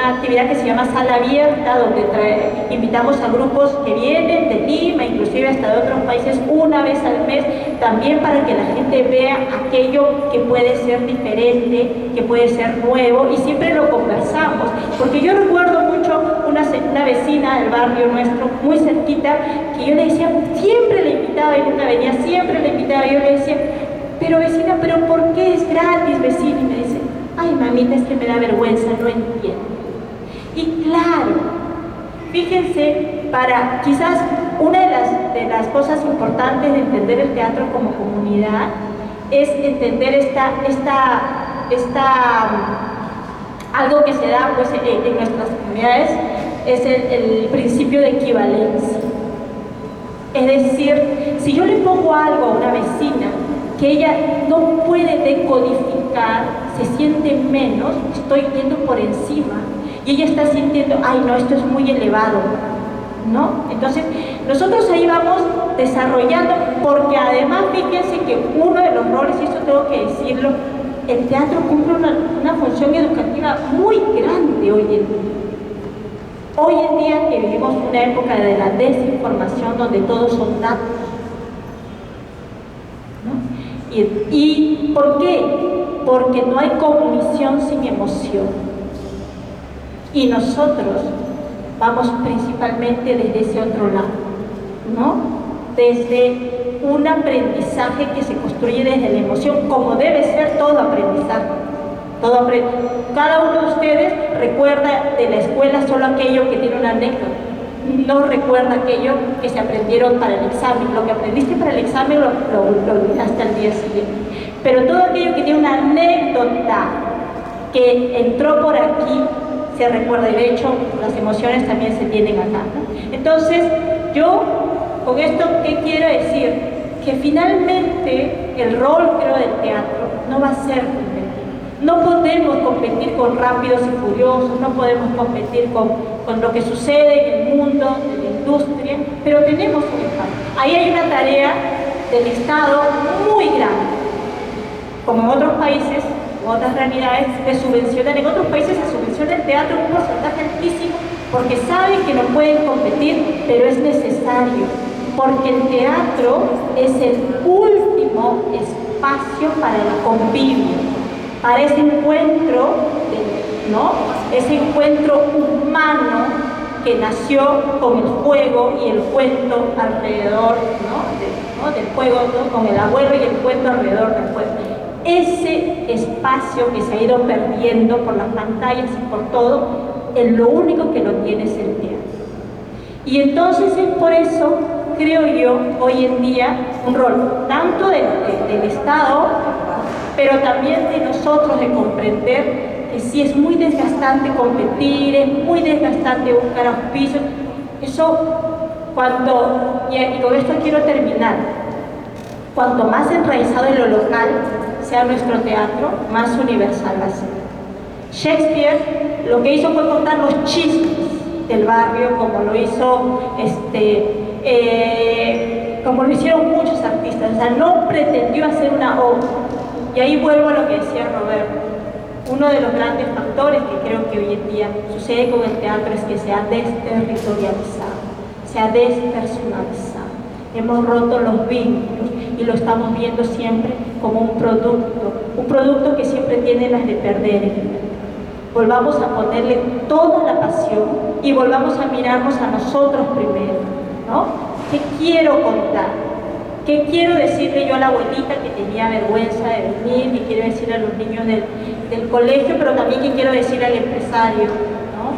actividad que se llama Sala Abierta, donde invitamos a grupos que vienen de Lima, inclusive hasta de otros países, una vez al mes, también para que la gente vea aquello que puede ser diferente, que puede ser nuevo, y siempre lo conversamos. Porque yo recuerdo mucho una vecina del barrio nuestro, muy cerquita, que yo le decía, siempre la invitaba y nunca venía, siempre la invitaba, y yo le decía, pero vecina, ¿pero por qué es gratis, vecina? Y me dice, ay mamita, es que me da vergüenza, no entiendo. Y claro, fíjense, quizás una de las cosas importantes de entender el teatro como comunidad es entender algo que se da pues, en nuestras comunidades, es el principio de equivalencia. Es decir, si yo le pongo algo a una vecina que ella no puede decodificar, se siente menos, estoy yendo por encima, y ella está sintiendo, ay no, esto es muy elevado, ¿no? Entonces, nosotros ahí vamos desarrollando, porque además fíjense que uno de los roles, y esto tengo que decirlo, el teatro cumple una función educativa muy grande hoy en día. Hoy en día que vivimos una época de la desinformación donde todos son datos, ¿no? ¿Y por qué? Porque no hay cognición sin emoción. Y nosotros vamos principalmente desde ese otro lado, ¿no? Desde un aprendizaje que se construye desde la emoción, como debe ser todo aprendizaje. Cada uno de ustedes recuerda de la escuela solo aquello que tiene una anécdota. No recuerda aquello que se aprendieron para el examen. Lo que aprendiste para el examen lo olvidaste al día siguiente. Pero todo aquello que tiene una anécdota que entró por aquí se recuerda, y de hecho las emociones también se tienen acá, ¿no? Entonces, yo con esto, ¿qué quiero decir? Que finalmente el rol, creo, del teatro no va a ser competir. No podemos competir con Rápidos y Furiosos, no podemos competir con lo que sucede en el mundo, en la industria, pero tenemos un impacto. Ahí hay una tarea del Estado muy grande, como en otros países, en otras realidades, de subvencionar. En otros países se subvenciona el teatro un porcentaje altísimo porque saben que no pueden competir, pero es necesario, porque el teatro es el último espacio para el convivio, para ese encuentro, ¿no? Ese encuentro humano que nació con el juego y el cuento alrededor, ¿no? Del juego, ¿no? Con el abuelo y el cuento alrededor del juego. Ese espacio que se ha ido perdiendo por las pantallas y por todo, lo único que lo tiene es el teatro. Y entonces es por eso, creo yo, hoy en día, un rol tanto del Estado, pero también de nosotros, de comprender que sí es muy desgastante competir, es muy desgastante buscar auspicios. Eso, y con esto quiero terminar, cuanto más enraizado en lo local sea nuestro teatro, más universal va a ser. Shakespeare lo que hizo fue contar los chismes del barrio, como lo hicieron muchos artistas. O sea, no pretendió hacer una obra. Y ahí vuelvo a lo que decía Roberto. Uno de los grandes factores que creo que hoy en día sucede con el teatro es que se ha desterritorializado, se ha despersonalizado. Hemos roto los vínculos y lo estamos viendo siempre como un producto que siempre tiene las de perder en el mercado. Volvamos a ponerle toda la pasión y volvamos a mirarnos a nosotros primero, ¿no? ¿Qué quiero contar? ¿Qué quiero decirle yo a la abuelita que tenía vergüenza de venir? ¿Qué quiero decir a los niños del colegio? Pero también ¿qué quiero decir al empresario? ¿No?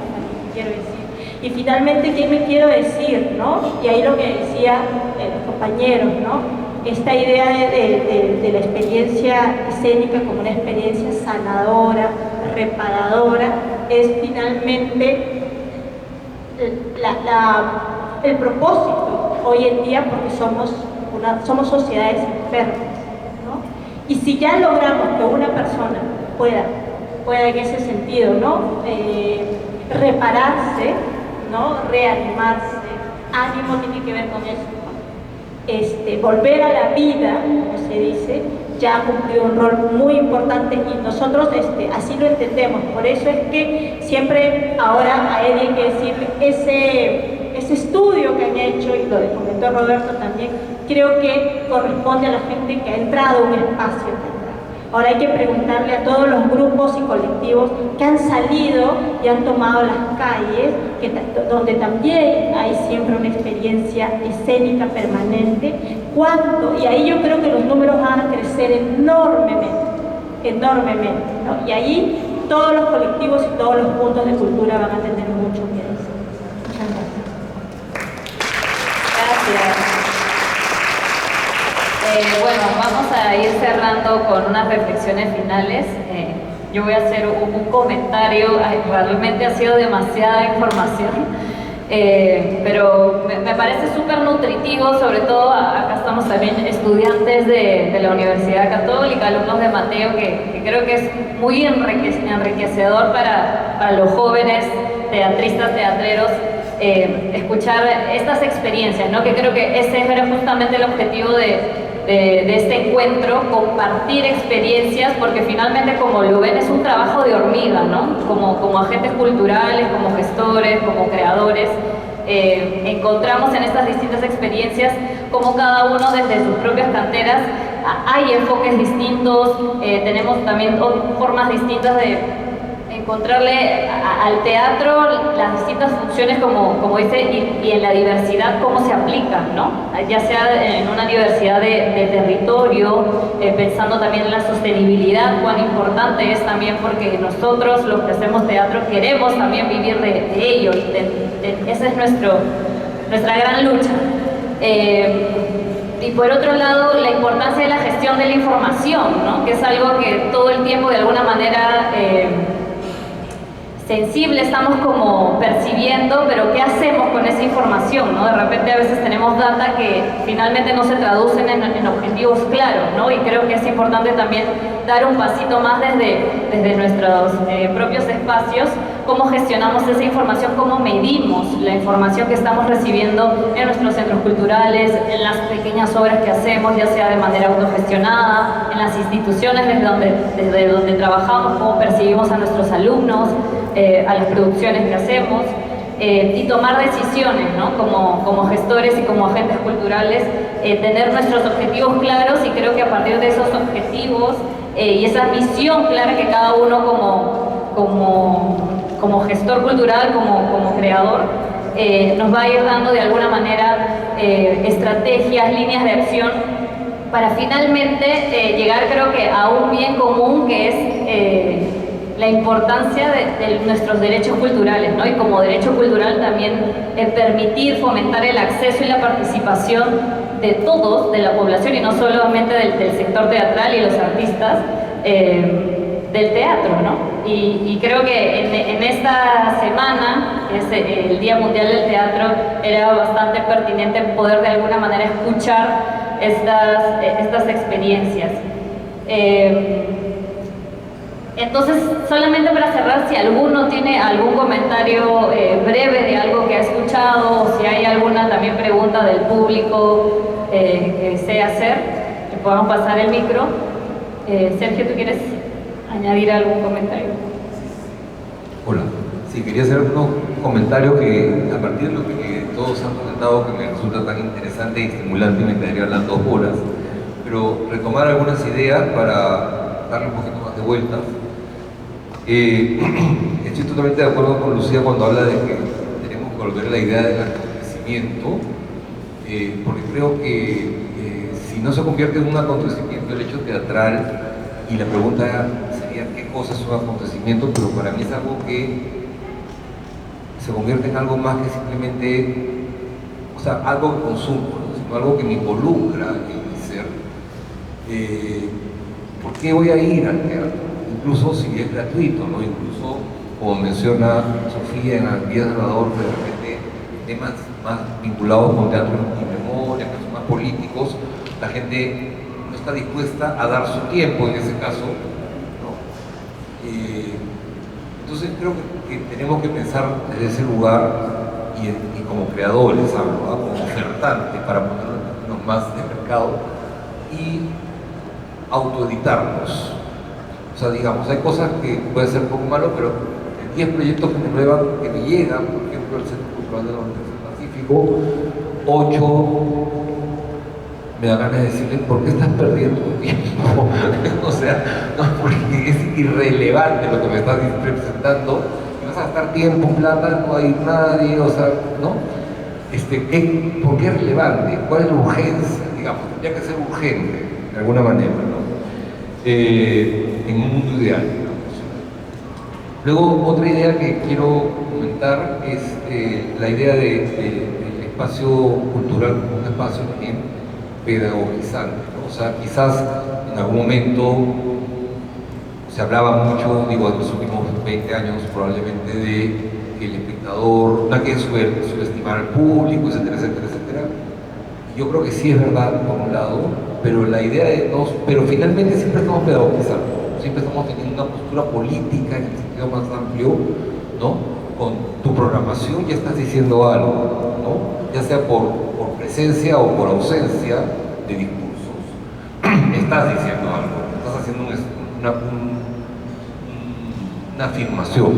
¿Qué quiero decir? Y finalmente, ¿qué me quiero decir? ¿No? Y ahí lo que decía los compañeros, ¿no? Esta idea de la experiencia escénica como una experiencia sanadora, reparadora, es finalmente el propósito hoy en día, porque somos sociedades enfermas, ¿no? Y si ya logramos que una persona pueda en ese sentido, ¿no? Repararse, ¿no? Reanimarse, ánimo tiene que ver con eso, volver a la vida, como se dice, ya ha cumplido un rol muy importante y nosotros así lo entendemos. Por eso es que siempre ahora a Eddie hay que decirle ese estudio que han hecho, y lo comentó Roberto también, creo que corresponde a la gente que ha entrado a un espacio teatral. Ahora hay que preguntarle a todos los grupos y colectivos que han salido y han tomado las calles, donde también hay siempre una experiencia escénica permanente, cuánto, y ahí yo creo que los números van a crecer enormemente, ¿no? Y ahí todos los colectivos y todos los puntos de cultura van a tener mucho que decir. Muchas gracias. Gracias. Bueno, vamos a ir cerrando con unas reflexiones finales. Yo voy a hacer un comentario. Realmente ha sido demasiada información, pero me parece súper nutritivo, sobre todo acá estamos también estudiantes de la Universidad Católica, alumnos de Mateo, que creo que es muy enriquecedor para los jóvenes teatristas, teatreros, escuchar estas experiencias, ¿no? Que creo que ese era justamente el objetivo de este encuentro, compartir experiencias, porque finalmente, como lo ven, es un trabajo de hormiga, ¿no? Como agentes culturales, como gestores, como creadores, encontramos en estas distintas experiencias como cada uno desde sus propias canteras hay enfoques distintos, tenemos también formas distintas de encontrarle al teatro las distintas funciones, como dice, y en la diversidad cómo se aplican, ¿no? Ya sea en una diversidad de territorio, pensando también en la sostenibilidad, cuán importante es también, porque nosotros los que hacemos teatro queremos también vivir de ello, esa es nuestra gran lucha. Y por otro lado, la importancia de la gestión de la información, ¿no? Que es algo que todo el tiempo de alguna manera sensible estamos como percibiendo, pero ¿qué hacemos con esa información, no? De repente a veces tenemos data que finalmente no se traducen en objetivos claros, ¿no? Y creo que es importante también dar un pasito más desde nuestros propios espacios, cómo gestionamos esa información, cómo medimos la información que estamos recibiendo en nuestros centros culturales, en las pequeñas obras que hacemos, ya sea de manera autogestionada, en las instituciones desde donde trabajamos, cómo percibimos a nuestros alumnos, a las producciones que hacemos, y tomar decisiones, ¿no? Como gestores y como agentes culturales, tener nuestros objetivos claros, y creo que a partir de esos objetivos y esa visión clara que cada uno como gestor cultural, como creador, nos va a ir dando de alguna manera estrategias, líneas de acción para finalmente llegar, creo que, a un bien común, que es la importancia de nuestros derechos culturales, ¿no? Y como derecho cultural también permitir fomentar el acceso y la participación de todos, de la población, y no solamente del sector teatral y los artistas del teatro, ¿no? Y creo que en esta semana, que es el Día Mundial del Teatro, era bastante pertinente poder de alguna manera escuchar estas experiencias. Entonces, solamente para cerrar, si alguno tiene algún comentario breve de algo que ha escuchado, o si hay alguna también pregunta del público que desea hacer, le podamos pasar el micro. Sergio, ¿tú quieres añadir algún comentario? Hola, sí, quería hacer unos comentarios que, a partir de lo que todos han comentado, que me resulta tan interesante y estimulante, y me quedaría hablando 2 horas, pero retomar algunas ideas para darle un poquito más de vuelta. Estoy totalmente de acuerdo con Lucía cuando habla de que tenemos que volver a la idea del acontecimiento, porque creo que si no se convierte en un acontecimiento el hecho teatral, y la pregunta sería qué cosa es un acontecimiento, pero para mí es algo que se convierte en algo más que simplemente, o sea, algo de consumo, ¿no? Sino algo que me involucra en mi ser. ¿Por qué voy a ir al teatro? Incluso si es gratuito, ¿no? Incluso, como menciona Sofía en el Día de Salvador, de repente temas más vinculados con teatro y memoria, temas más políticos, la gente no está dispuesta a dar su tiempo en ese caso, ¿no? Entonces creo que tenemos que pensar desde ese lugar, y como creadores, hablo, ¿no? Como ofertantes, para ponernos más de mercado, y autoeditarnos. O sea, digamos, hay cosas que pueden ser un poco malo, pero 10 proyectos que me llegan, por ejemplo, el Centro Cultural del Pacífico, 8 me da ganas de decirle, ¿por qué estás perdiendo tu tiempo? O sea, no, porque es irrelevante lo que me estás presentando, y vas a gastar tiempo, plata, no hay nadie, o sea, ¿no? ¿Por qué es relevante? ¿Cuál es la urgencia? Digamos, tendría que ser urgente, de alguna manera, ¿no? En un mundo ideal, digamos. Luego, otra idea que quiero comentar es la idea del espacio cultural como un espacio también pedagogizante, ¿no? O sea, quizás en algún momento se hablaba mucho, digo, en los últimos 20 años probablemente, de que el espectador, no hay que subestimar al público, etcétera, etcétera, etcétera. Yo creo que sí es verdad, por un lado, pero la idea de pero finalmente siempre estamos pedagogizando, siempre estamos teniendo una postura política en el sentido más amplio, ¿no? Con tu programación ya estás diciendo algo, ¿no? Ya sea por presencia o por ausencia de discursos. Estás diciendo algo, estás haciendo una afirmación.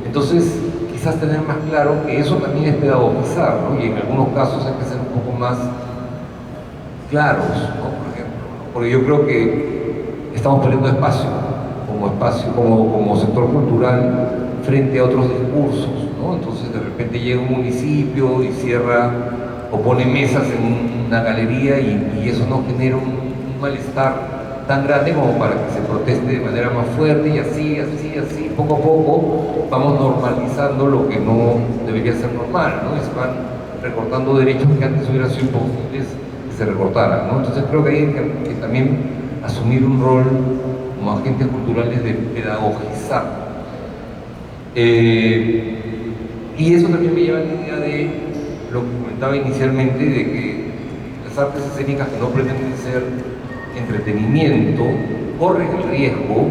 Entonces, quizás tener más claro que eso también es pedagogizar, ¿no? Y en algunos casos hay que ser un poco más claros, ¿no? Por ejemplo, ¿no? Porque yo creo que estamos perdiendo espacio como sector cultural frente a otros discursos, ¿no? Entonces de repente llega un municipio y cierra o pone mesas en una galería y eso no genera un malestar tan grande como para que se proteste de manera más fuerte, y así, poco a poco vamos normalizando lo que no debería ser normal, ¿no? Y se van recortando derechos que antes hubieran sido imposibles que se recortaran, ¿no? Entonces creo que hay que también asumir un rol como agentes culturales de pedagogizar. Y eso también me lleva a la idea de lo que comentaba inicialmente, de que las artes escénicas que no pretenden ser entretenimiento corren el riesgo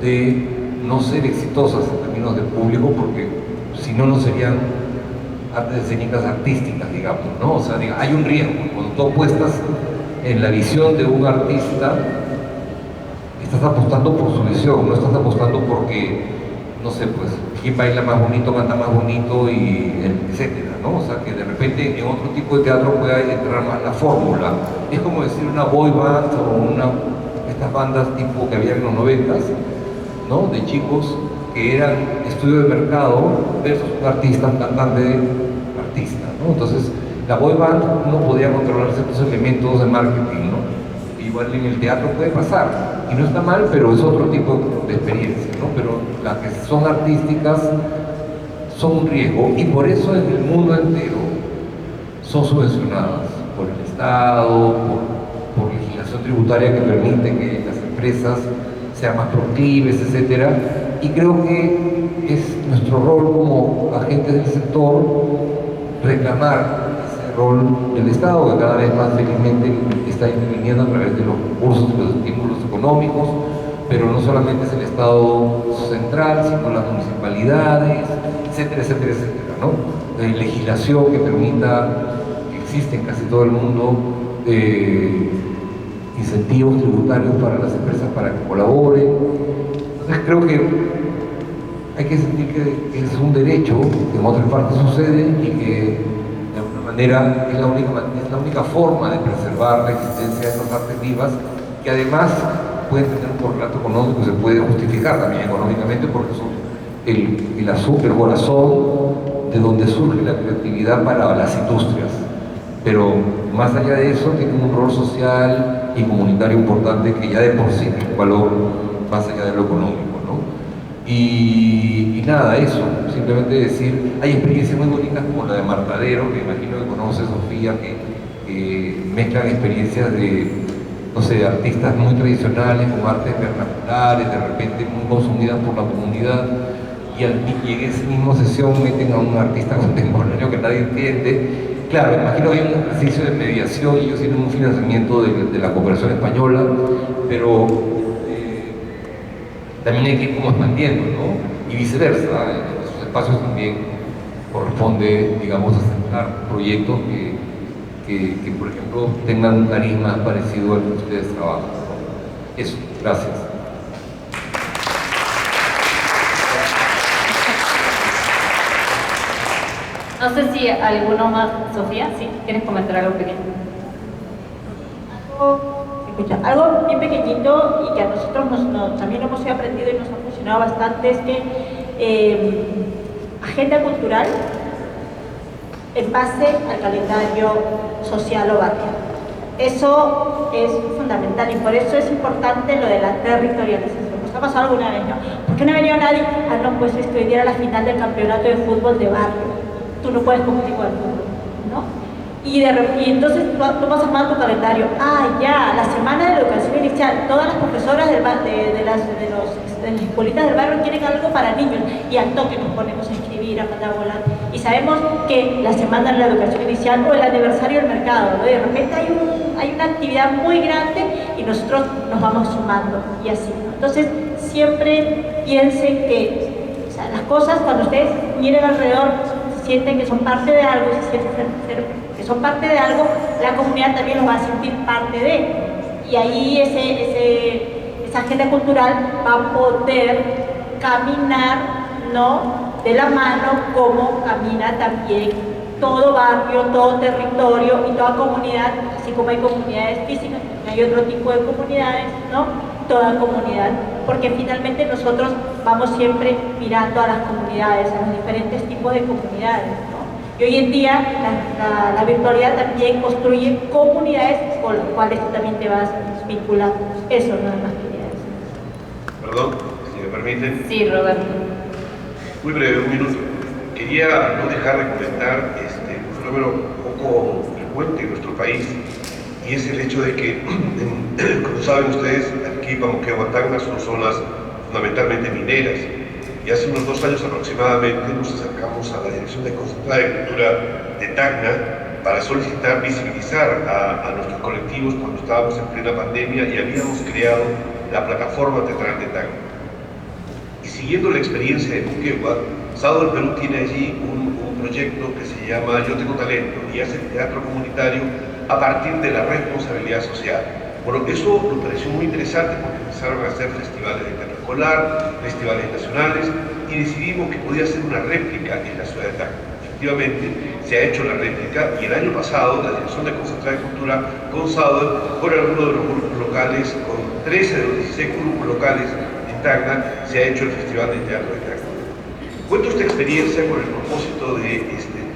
de no ser exitosas en términos de público, porque si no, no serían artes escénicas artísticas, digamos, ¿no? O sea, hay un riesgo. Cuando tú apuestas en la visión de un artista, estás apostando por su visión, no estás apostando porque, no sé, pues, quién baila más bonito, canta más bonito, y etcétera, ¿no? O sea, que de repente en otro tipo de teatro pueda entrar más la fórmula. Es como decir una boy band o estas bandas tipo que había en los 90s, ¿no? De chicos que eran estudio de mercado versus un artista, un cantante artista, ¿no? Entonces, la boy band no podía controlar ciertos elementos de marketing, ¿no? Igual en el teatro puede pasar, y no está mal, pero es otro tipo de experiencia, ¿no? Pero las que son artísticas son un riesgo, y por eso en el mundo entero son subvencionadas por el Estado, por legislación tributaria que permite que las empresas sean más proclives, etcétera. Y creo que es nuestro rol como agentes del sector reclamar ese rol del Estado, que cada vez más felizmente está interviniendo a través de los recursos y los estímulos económicos, pero no solamente es el Estado central, sino las municipalidades, etcétera, etcétera, etcétera, ¿no? Legislación que permita, que existe en casi todo el mundo, incentivos tributarios para las empresas para que colaboren. Entonces creo que hay que sentir que es un derecho que en otras partes sucede, y que de alguna manera es la única forma de preservar la existencia de estas artes vivas, que además pueden tener un correlato económico que se puede justificar también económicamente, porque son el corazón de donde surge la creatividad para las industrias. Pero más allá de eso, tiene un rol social y comunitario importante que ya de por sí tiene un valor más allá de lo económico, ¿no? Y nada, eso, simplemente decir, hay experiencias muy bonitas como la de Martadero, que imagino que conoce Sofía, que mezclan experiencias de, no sé, de artistas muy tradicionales con artes vernaculares, de repente muy consumidas por la comunidad, y en esa misma sesión meten a un artista contemporáneo que nadie entiende. Claro, imagino que hay un ejercicio de mediación, y ellos tienen un financiamiento de la cooperación española, pero también hay que ir como expandiendo, ¿no? Y viceversa, en esos espacios también corresponde, digamos, aceptar proyectos que por ejemplo, tengan un carisma parecido al que ustedes trabajan, ¿no? Eso, gracias. No sé si alguno más, Sofía, ¿sí? ¿Quieres comentar algo pequeño? Algo bien pequeñito y que a nosotros también hemos aprendido y nos ha funcionado bastante es que agenda cultural en base al calendario social o barrio. Eso es fundamental y por eso es importante lo de la territorialización. ¿Nos ha pasado alguna vez? ¿No? ¿Por qué no ha venido nadie? Ah, no, pues hoy día era la final del campeonato de fútbol de barrio. Tú no puedes competir con el fútbol, ¿no? Y entonces tú vas armando tu calendario. Ah, ya, la semana de la educación inicial, todas las profesoras de las escuelitas del barrio quieren algo para niños y al toque nos ponemos a escribir, a mandar a volar. Y sabemos que la semana de la educación inicial o el aniversario del mercado, ¿no? De repente hay una actividad muy grande y nosotros nos vamos sumando y así, ¿no? Entonces siempre piensen que, o sea, las cosas cuando ustedes miren alrededor sienten que son parte de algo, se sienten que son parte de algo, la comunidad también los va a sentir parte de. Y ahí esa agenda cultural va a poder caminar, ¿no?, de la mano como camina también todo barrio, todo territorio y toda comunidad, así como hay comunidades físicas, hay otro tipo de comunidades, ¿no? Toda comunidad, porque finalmente nosotros vamos siempre mirando a las comunidades, a los diferentes tipos de comunidades, ¿no? Y hoy en día la virtualidad también construye comunidades con las cuales tú también te vas vinculando. Eso nada más quería decir. Perdón, si me permiten. Sí, Roberto. Muy breve, un minuto. Quería no dejar de comentar un fenómeno un poco frecuente en nuestro país, y es el hecho de que, como saben ustedes, Arequipa, Moquegua, Tacna son zonas fundamentalmente mineras, y hace unos 2 años aproximadamente nos acercamos a la Dirección de Concentrada de Cultura de Tacna para solicitar visibilizar a nuestros colectivos cuando estábamos en plena pandemia y habíamos creado la plataforma teatral de Tacna. Y siguiendo la experiencia de Moquegua, Sado del Perú tiene allí un proyecto que se llama Yo Tengo Talento y hace teatro comunitario a partir de la responsabilidad social. Bueno, eso nos pareció muy interesante porque empezaron a hacer festivales de teatro escolar, festivales nacionales, y decidimos que podía ser una réplica en la ciudad de Tacna. Efectivamente, se ha hecho la réplica y el año pasado la Dirección de Concentrada de Cultura con SADO, con algunos de los grupos locales, con 13 de los 16 grupos locales en Tacna, se ha hecho el Festival de Teatro de Tacna. Cuento esta experiencia con el propósito de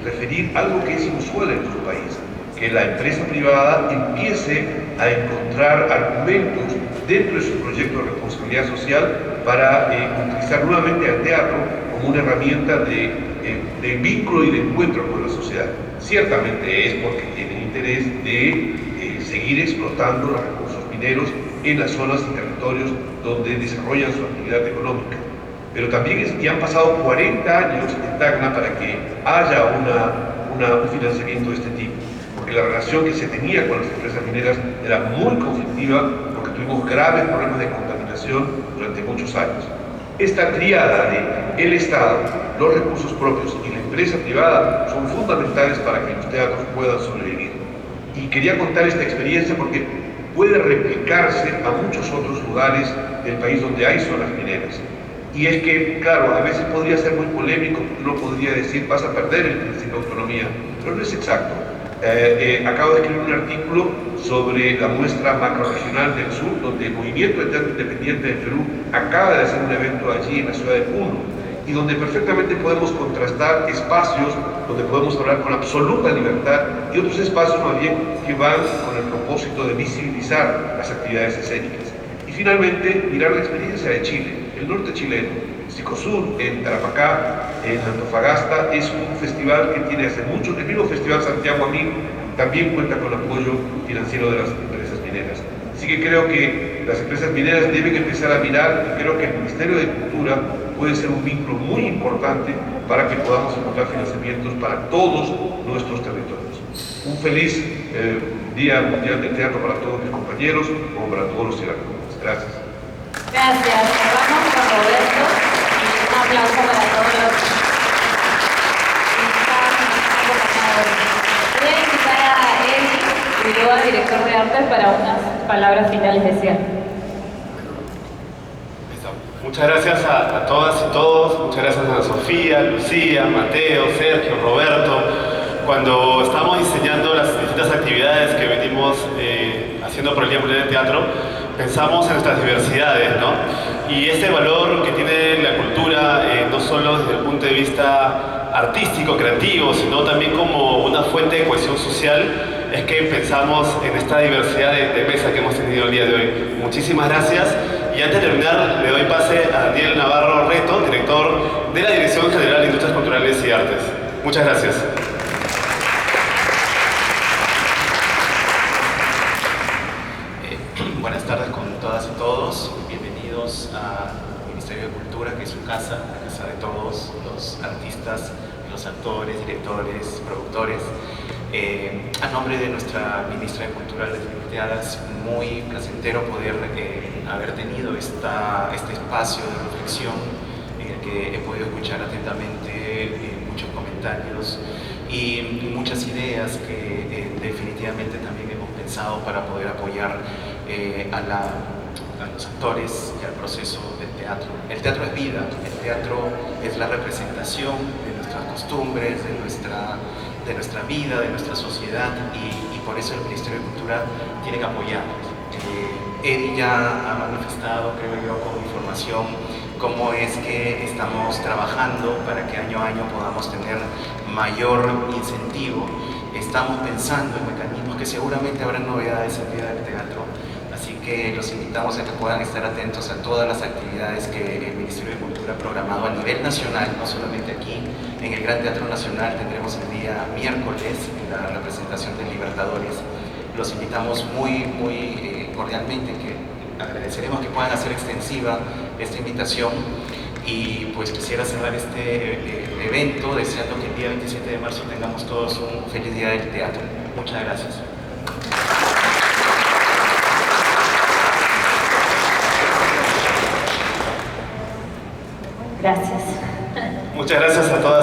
referir algo que es inusual en nuestro país, que la empresa privada empiece a encontrar argumentos dentro de su proyecto de responsabilidad social para utilizar nuevamente al teatro como una herramienta de vínculo y de encuentro con la sociedad. Ciertamente es porque tienen interés de seguir explotando los recursos mineros en las zonas y territorios donde desarrollan su actividad económica. Pero también ya han pasado 40 años en Tacna para que haya un financiamiento de este tipo, porque la relación que se tenía con las empresas mineras era muy conflictiva, porque tuvimos graves problemas de contaminación durante muchos años. Esta tríada de el Estado, los recursos propios y la empresa privada son fundamentales para que los teatros puedan sobrevivir. Y quería contar esta experiencia porque puede replicarse a muchos otros lugares del país donde hay zonas mineras. Y es que, claro, a veces podría ser muy polémico, uno podría decir vas a perder el principio de autonomía, pero no es exacto. Acabo de escribir un artículo sobre la muestra macrorregional del sur, donde el Movimiento de Teatro Independiente de Perú acaba de hacer un evento allí en la ciudad de Puno, y donde perfectamente podemos contrastar espacios donde podemos hablar con absoluta libertad y otros espacios más bien que van con el propósito de visibilizar las actividades escénicas. Y finalmente, mirar la experiencia de Chile, el norte chileno. Sicosur, en Tarapacá, en Antofagasta, es un festival que tiene hace mucho, el mismo Festival Santiago Amín también cuenta con apoyo financiero de las empresas mineras. Así que creo que las empresas mineras deben empezar a mirar, y creo que el Ministerio de Cultura puede ser un vínculo muy importante para que podamos encontrar financiamientos para todos nuestros territorios. Un feliz Día Mundial del Teatro para todos mis compañeros, como para todos los ciudadanos. Gracias. Gracias. Vamos con Roberto y un aplauso para todos los voy a invitar a Eli Ulloa, director de arte, para unas palabras finales de cierre. Muchas gracias a todas y todos, muchas gracias a Sofía, Lucía, Mateo, Sergio, Roberto. Cuando estamos diseñando las distintas actividades que venimos haciendo por el Día Mundial del Teatro, pensamos en nuestras diversidades, ¿no? Y este valor que tiene la cultura, no solo desde el punto de vista artístico, creativo, sino también como una fuente de cohesión social, es que pensamos en esta diversidad de mesa que hemos tenido el día de hoy. Muchísimas gracias. Y antes de terminar, le doy pase a Daniel Navarro Reto, director de la Dirección General de Industrias Culturales y Artes. Muchas gracias. Buenas tardes con todas y todos. Bienvenidos al Ministerio de Cultura, que es su casa, la casa de todos los artistas, los actores, directores, productores. A nombre de nuestra ministra de Cultura, Leslie Arteaga, es muy placentero poder haber tenido este espacio de reflexión en el que he podido escuchar atentamente muchos comentarios y muchas ideas que definitivamente también hemos pensado para poder apoyar a los actores y al proceso del teatro. El teatro es vida, el teatro es la representación de nuestras costumbres, de nuestra vida, de nuestra sociedad y por eso el Ministerio de Cultura tiene que apoyar. Él ya ha manifestado, creo yo, con información, cómo es que estamos trabajando para que año a año podamos tener mayor incentivo. Estamos pensando en mecanismos que seguramente habrá novedades en Día del Teatro, así que los invitamos a que puedan estar atentos a todas las actividades que el Ministerio de Cultura ha programado a nivel nacional, no solamente aquí. En el Gran Teatro Nacional tendremos el día miércoles la representación de Libertadores. Los invitamos muy cordialmente, que agradeceremos que puedan hacer extensiva esta invitación. Y pues quisiera cerrar este evento deseando que el día 27 de marzo tengamos todos un feliz Día del Teatro. Muchas gracias. Gracias. Muchas gracias a todas.